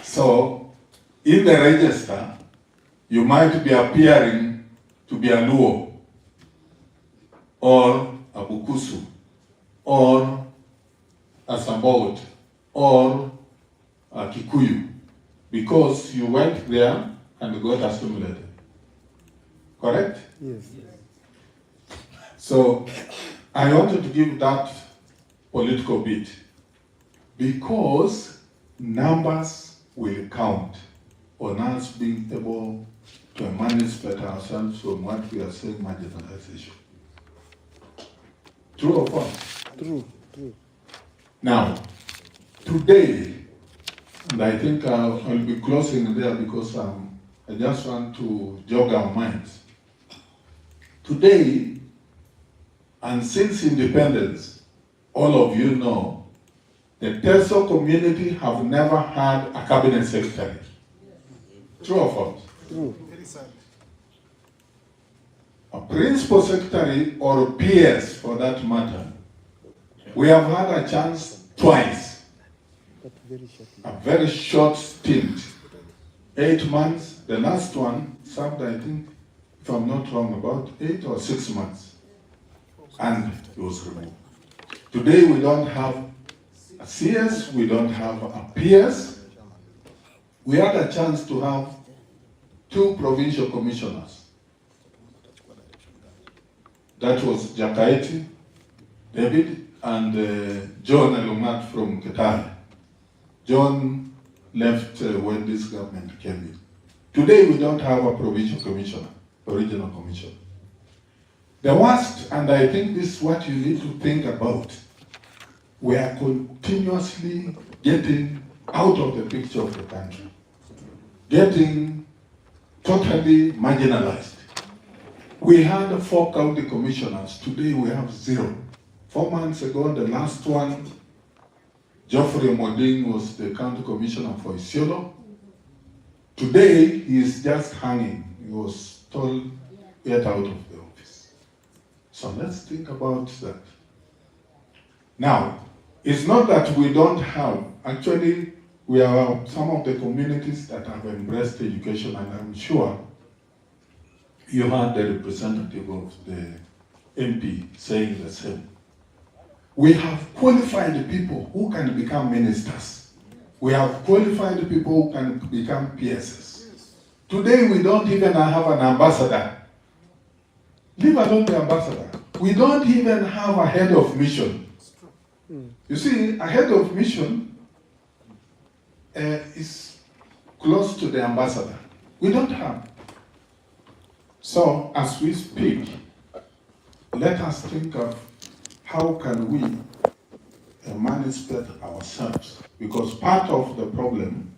Speaker 13: So in the register, You might be appearing to be a Luo, or a Bukusu, or a Sambot, or a Kikuyu, because you went there and got assimilated. Correct?
Speaker 15: Yes.
Speaker 13: So I wanted to give that political bit because numbers will count on us being able to emancipate ourselves from what we are saying marginalization. True or false?
Speaker 15: True, true.
Speaker 13: Now, today, and I think I'll be closing there because I just want to jog our minds. Today, and since independence, all of you know, the Iteso community have never had a cabinet secretary. True or false?
Speaker 15: True. Very sad.
Speaker 13: A principal secretary or PS for that matter. We have had a chance twice.
Speaker 15: But very short.
Speaker 13: A very short stint. 8 months. The last one served, I think, if I'm not wrong, about 8 or 6 months. And it was removed. Today we don't have a CS, we don't have a PS. We had a chance to have 2 provincial commissioners. That was Jakaiti, David, and John Elumat from Kitale. John left when this government came in. Today we don't have a provincial commissioner, original commissioner. The worst, and I think this is what you need to think about, we are continuously getting out of the picture of the country, getting totally marginalized. We had 4 county commissioners, today we have 0. 4 months ago, the last one, Geoffrey Moding was the county commissioner for Isiolo. Today, he is just hanging. He was told, get out of the office. So let's think about that. Now, it's not that we don't have, actually, we are some of the communities that have embraced education, and I'm sure you heard the representative of the MP saying the same. We have qualified people who can become ministers. We have qualified people who can become PSs. Today we don't even have an ambassador. Leave alone the ambassador. We don't even have a head of mission. You see, a head of mission is close to the ambassador. We don't have. So, as we speak, let us think of how can we emancipate ourselves? Because part of the problem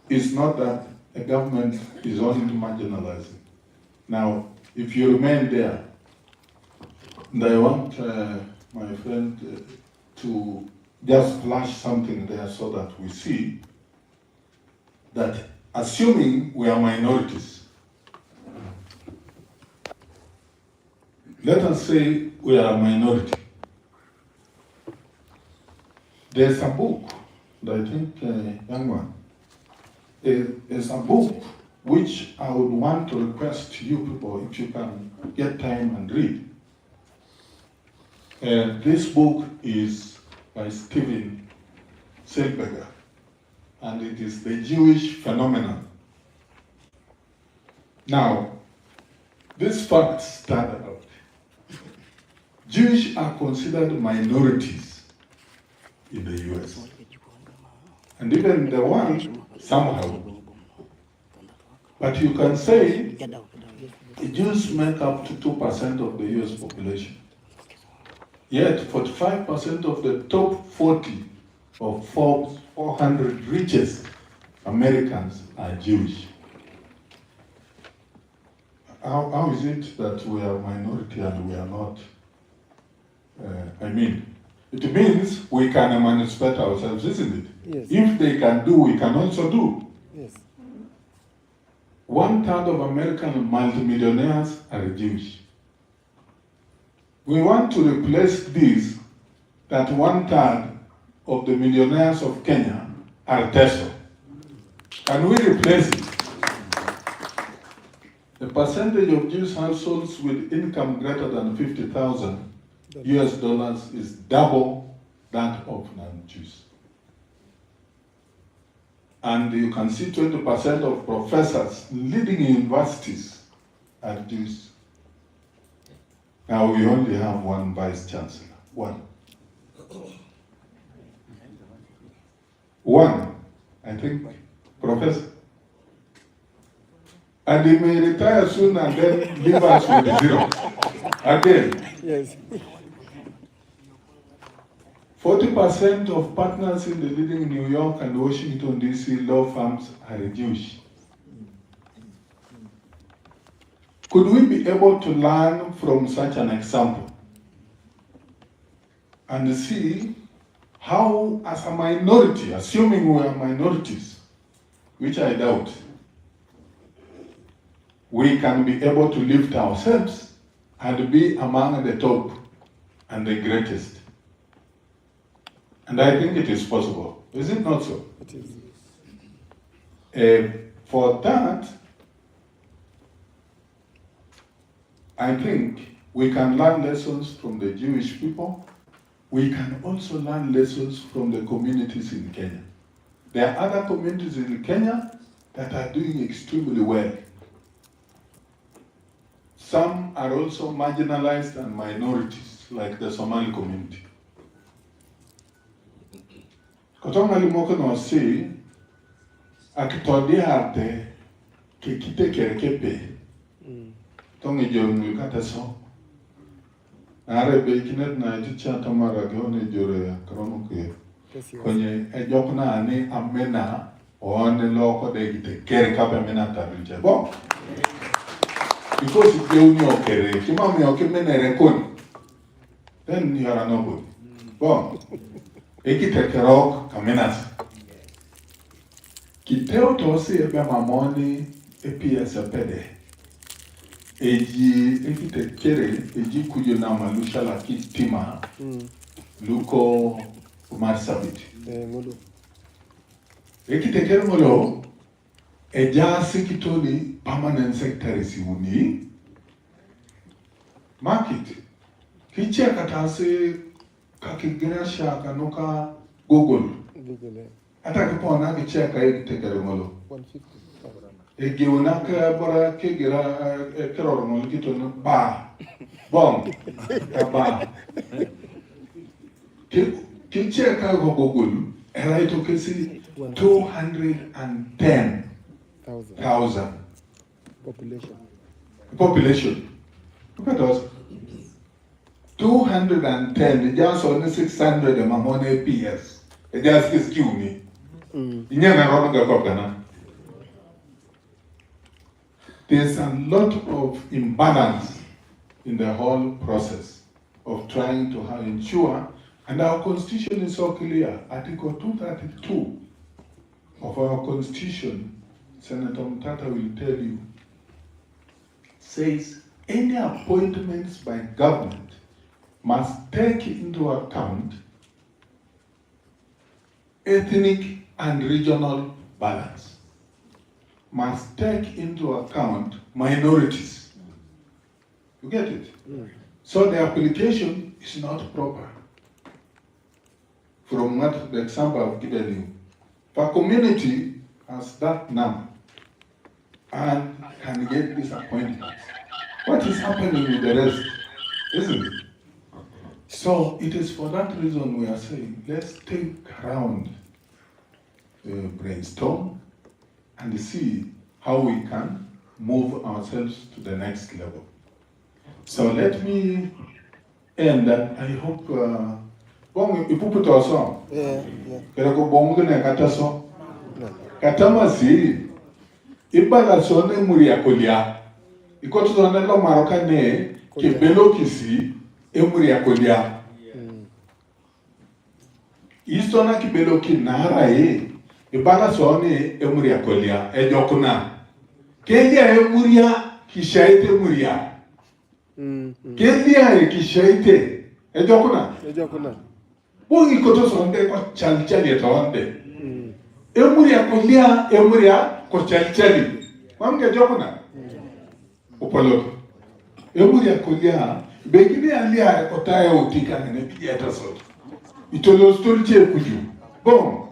Speaker 13: is not that the government is only marginalizing. Now, if you remain there, and I want my friend to just flash something there so that we see that assuming we are minorities, let us say we are a minority. There's a book that I think, young one, there's a book which I would want to request you people, if you can get time and read. This book is by Steven Selberger, and it is The Jewish Phenomenon. Now, these facts stand out. Jews are considered minorities in the US. And even in the world, somehow. But you can say the Jews make up to 2% of the US population. Yet 45% of the top 40 of Forbes 400 richest Americans are Jewish. How is it that we are a minority and we are not? It means we can emancipate ourselves, isn't it?
Speaker 15: Yes.
Speaker 13: If they can do, we can also do.
Speaker 15: Yes.
Speaker 13: 1/3 of American multimillionaires are Jewish. We want to replace this, that 1/3 of the millionaires of Kenya are Iteso. Can we replace it? the percentage of Jewish households with income greater than $50,000 is double that of non-Jews. And you can see 20% of professors in leading universities are Jews. Now we only have one vice chancellor. One, I think, professor. And he may retire soon and then leave us with zero. Again.
Speaker 15: Yes.
Speaker 13: 40% of partners in the leading New York and Washington, D.C. law firms are Jewish. Could we be able to learn from such an example and see how, as a minority, assuming we are minorities, which I doubt, we can be able to lift ourselves and be among the top and the greatest? And I think it is possible. Is it not so?
Speaker 15: It is.
Speaker 13: For that, I think we can learn lessons from the Jewish people. We can also learn lessons from the communities in Kenya. There are other communities in Kenya that are doing extremely well. Some are also marginalized and minorities, like the Somali community. Kotonga limoko no si akitodi arte kikite kerekepe. Tongi jorun kata so. Are be kinet na jicha tamara gone jore krono ke. Konye ejokna ani amena one loko de kite kerekape mena tabilje. Bon. Because if you know kere, kimami okimene rekoni, then you are nobody. Bon. Ekite kerok kamenas. Kiteo tosi ebe mamoni EPS pede. Eji ekite kere eji kujo na malusha la kitima. Luko umarsabit. Ekite kere molo eja sikitoni permanent secretary siuni. Market. Kiche katase kakigrasha kanuka Google. Ata kipona kiche kaiki tekere molo.
Speaker 15: 150.
Speaker 13: Egi unaka bora kigira keroro molo kitonu ba. Bom. Ba. Kiche ka Google era ito kesi 210,000 population. Look at us. 210, just only 600 among APS. Just excuse me. There's a lot of imbalance in the whole process of trying to ensure, and our constitution is so clear. Article 232 of our constitution, Senator Mtata will tell you, says any appointments by government must take into account ethnic and regional balance, must take into account minorities. You get it? So the application is not proper. From what the example I've given you, if a community has that number and can get this appointment, what is happening with the rest? Isn't it? So it is for that reason we are saying, let's take around, brainstorm and see how we can move ourselves to the next level. So let me end, and I hope, Ibalasone muria kolia. Ikotuzone lo marokane kebelo kisi emuria kolia. Istona kibelo kinara ibalasone emuria kolia ejokuna. Kelia emuria kishaite muria. Kelia kishaite ejokuna.
Speaker 15: Ejokuna.
Speaker 13: Bongi kotuzone kwa chalichali etonde. Emuria kolia emuria ko chali. Mamge jokuna. Upolo. Emuri ya kulia, begini alia kotaya utika na nepiji Iteso. Itolo stolche kuju. Bon.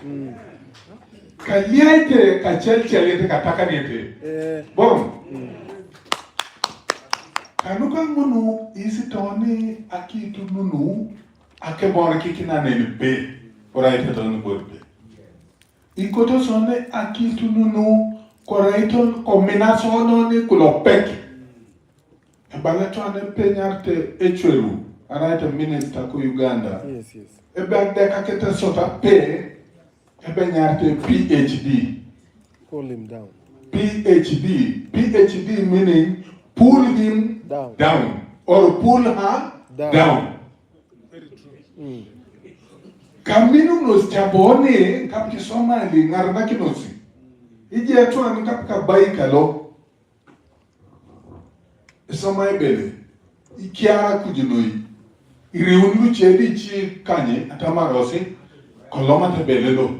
Speaker 13: Kaliaite kachelchelete kataka niete. Bon. Kanuka munu isi toni akitu nunu akebora kikina nebe. Oraite toni borbe. Ikoto sone akitu nunu koraiton kombinasono ni kulopek. Ebaleto ane penyarte echwelu. Araite minister ku Uganda.
Speaker 15: Yes, yes.
Speaker 13: Ebe adeka kete sota pe. Ebe nyarte PhD.
Speaker 15: Pull him down.
Speaker 13: PhD. PhD meaning pull him down. Or pull her down.
Speaker 15: Very true.
Speaker 13: Kaminu nos jabone kapki Somali ngarna kinosi. Iji atu ani kapka baika lo. Somai bele. Ikiara kujinoi. Iriunu chedi chi kanye atamarosi. Koloma te bele lo.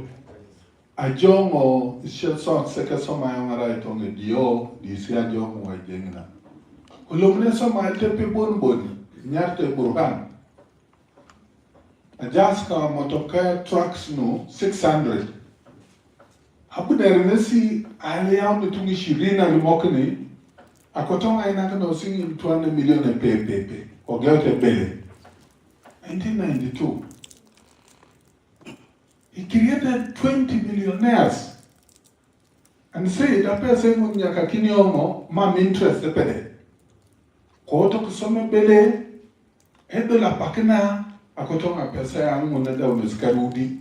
Speaker 13: Ajongo ishe son seke somai ngara itonge dio. Disi ajongo wa jengna. Ulumne somai tepe bonboni. Nyarte burhan. Ajaska motoka trucks no 600. Hapo deresi aliyao mitungi 20 alimokini. Akotonga inakano singi mtuane milioni pepe. Ogeote bele. 1992. He created 20 millionaires. And said, "Ape sengu nyaka kinyomo, mam interest pede. Koto kusome bele, edo la pakina, akotonga pesa ya ngunada uniskarudi."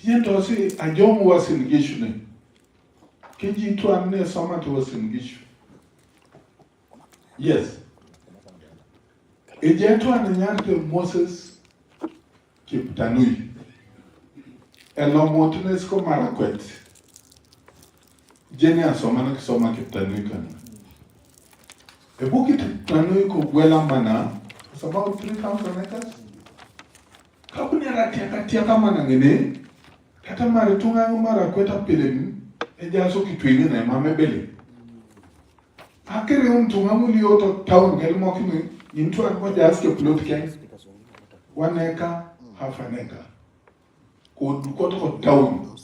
Speaker 13: Yento si ajomu was in Gishune. Keji tu amne soma tu was in Gishu. Yes. Ejetu ananyante Moses Kiptanui. Elo Montunesco Marakwet. Jenny asomana kisoma Kiptanui kana. Ebuki Kiptanui kubwela mana. It's about 3,000 acres. Kabuni ratia kama nangene. Kata maritunga Marakweta pilemi. Ejaso kitwini na mamebele. Akere untunga muli oto town kelmokini. Into and what ask a plot can 1 acre, half an acre. Could go down.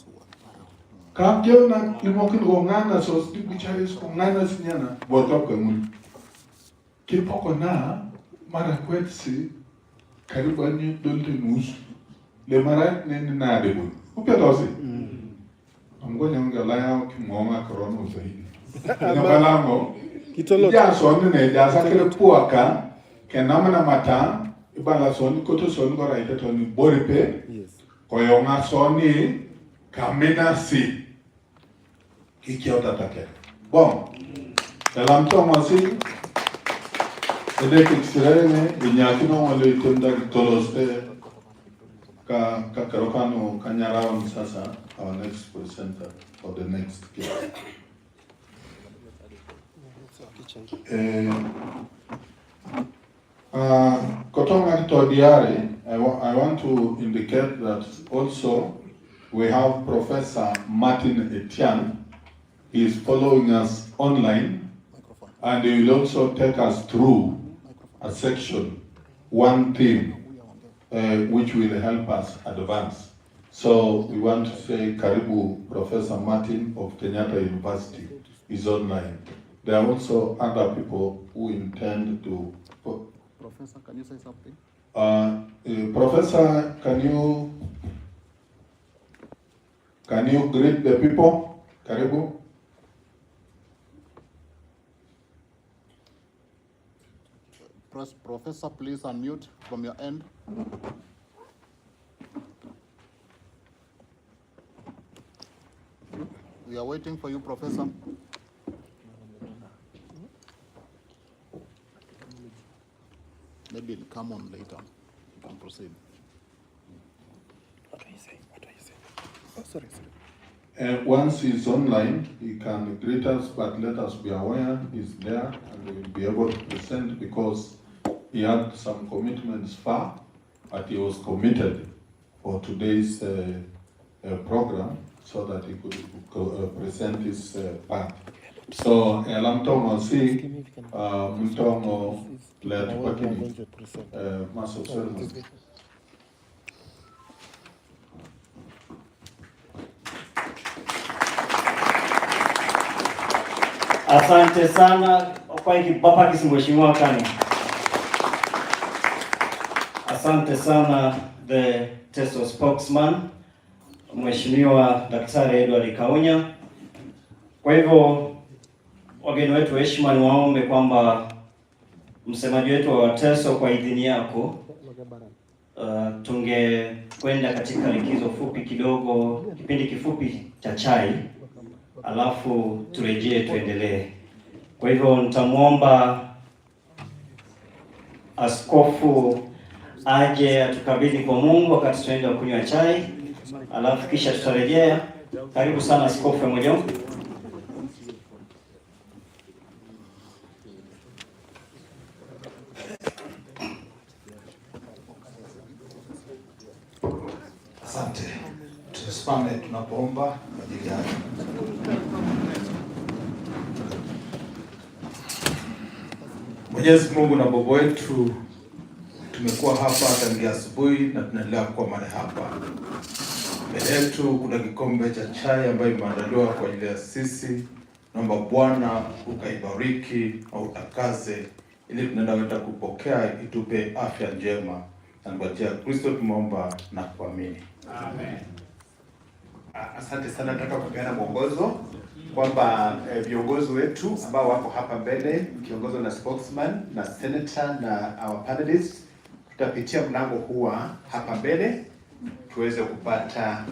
Speaker 13: Come down and you walk in Gongana, so stick which is Gongana Siana, what up and Kipokona, Marakwetsi, Caribani, Dolten Moose, Le Marat Nadibu. Who can I say? I'm going to allow Kimoma Corono saying. Nabalango, Jason, Jasakre Puaka. Kenamana mata ibala soni koto soni ko raita toni boripe koyonga soni kamena si kikiota take bon dalam tomo si ede kitsirene inyakino wale tenda toloste ka karokano kanyarawan sasa our next presenter for the next guest. Kotonga Todiari, I want to indicate that also we have Professor Martin Etienne. He is following us online and he will also take us through a section, one theme, which will help us advance. So we want to say Karibu Professor Martin of Kenyatta University is online. There are also other people who intend to.
Speaker 15: Professor, can you say something?
Speaker 13: Professor, can you greet the people? Karibu.
Speaker 15: Professor, please unmute from your end. We are waiting for you, Professor. Maybe it'll come on later. You can proceed. What do you say? What do you say? Oh, sorry.
Speaker 13: Once he's online, he can greet us, but let us be aware he's there and we will be able to present because he had some commitments far, but he was committed for today's program so that he could present his part. So lamtongo si mtongo let pakini maso ceremony.
Speaker 16: Asante sana kwa baba mheshimiwa Kani. Asante sana the Iteso spokesman Mheshimiwa Daktari Edward Kaunya. Kwa hivyo wageni wetu heshima, niwaombe kwamba msemaji wetu wa Iteso kwa idhini yako tungekwenda katika likizo fupi kidogo, kipindi kifupi cha chai, alafu turejee tuendelee. Kwa hivyo nitamwomba askofu aje atukabidhi kwa Mungu wakati tunaenda kunywa chai, alafu kisha tutarejea. Karibu sana askofu mmoja.
Speaker 1: Asante. Tusimame tunapoomba kwa ajili ya Mwenyezi Mungu na Baba wetu, tumekuwa hapa tangia asubuhi na tunaendelea kuwa mahali hapa. Mbele yetu kuna kikombe cha chai ambayo imeandaliwa kwa ajili ya sisi. Naomba Bwana ukaibariki au utakaze, ili tunaenda kupokea itupe afya njema. Na kwa jina la Kristo tumeomba na kuamini.
Speaker 2: Amen. Asante sana, nataka kupeana mwongozo kwamba viongozi wetu ambao wako hapa mbele kiongozwa na spokesman na senator na our panelists, tutapitia mlango huu hapa mbele tuweze kupata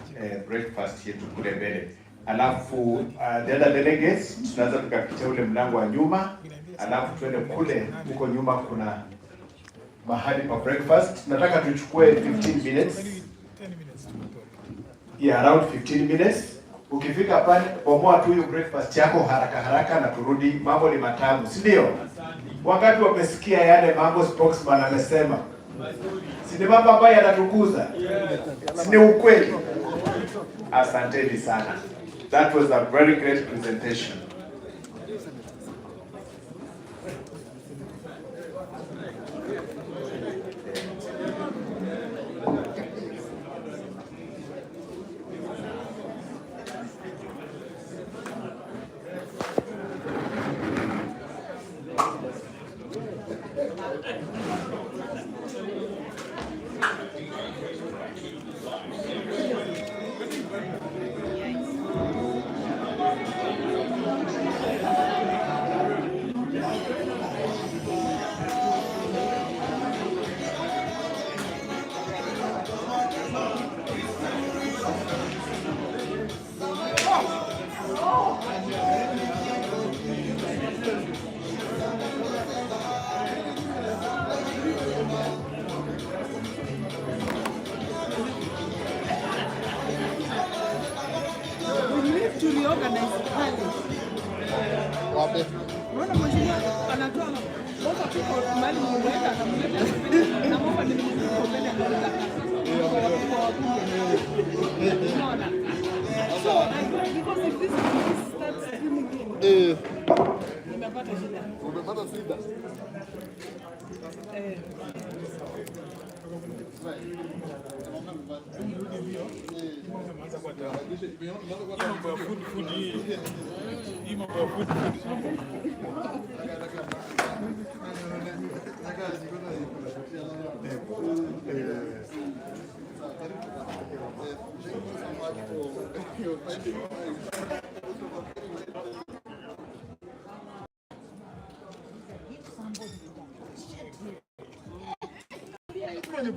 Speaker 2: breakfast yetu kule mbele. Alafu the other delegates tunaweza tukapitia ule mlango wa nyuma, alafu tuende kule huko nyuma kuna mahali pa breakfast. Nataka tuchukue 15 minutes. Yeah, around 15 minutes. Ukifika pale bomoa tu hiyo breakfast yako haraka haraka na turudi. Mambo ni matamu, si ndio? Wakati wamesikia yale mambo spokesman amesema, si ni mambo ambayo yanatukuza, si ni ukweli? Asanteni sana. That was a very great presentation.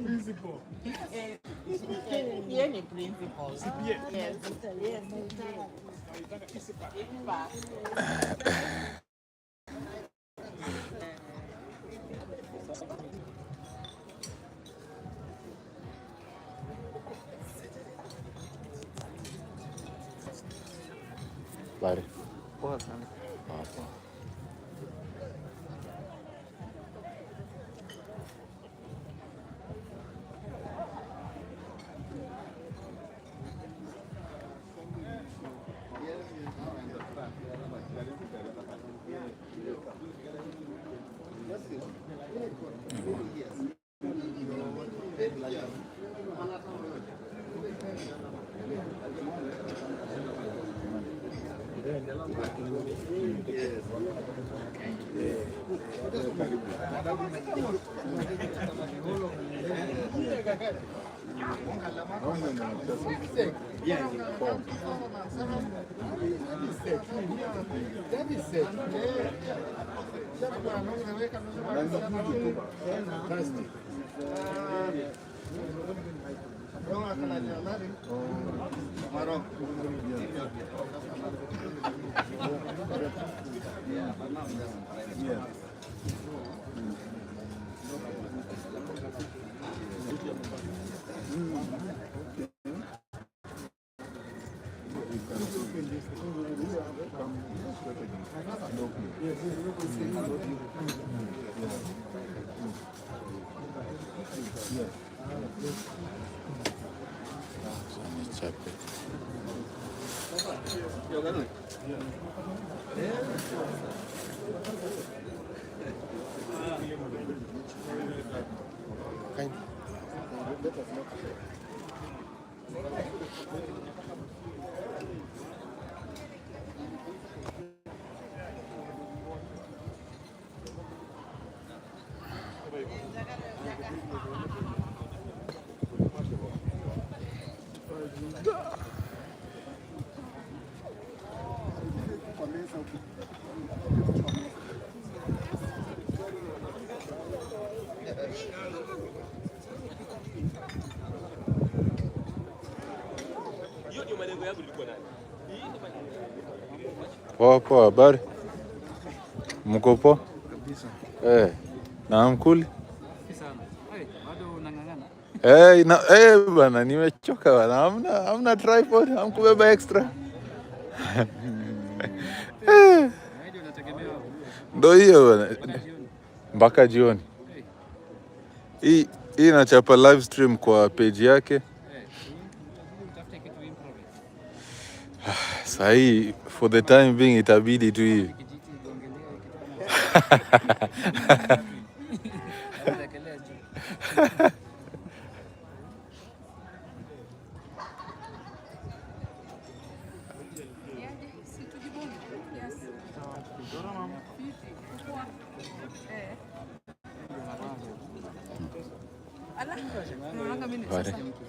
Speaker 8: Principal. Yeye ni principal. Yes.
Speaker 3: Bari.
Speaker 8: Poa sana.
Speaker 3: Poa. Poa poa, habari? Mko poa? Na mkuli? Bana nimechoka bana. Hamna tripod, hamkubeba extra. Ndio hiyo bana. Mpaka jioni. Hii inachapa live stream kwa page yake. Sahi for the time being itabidi tu hii.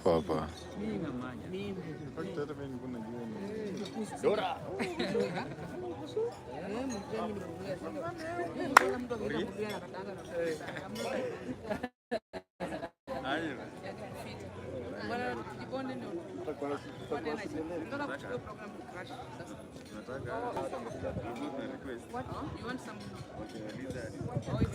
Speaker 3: Poa poa.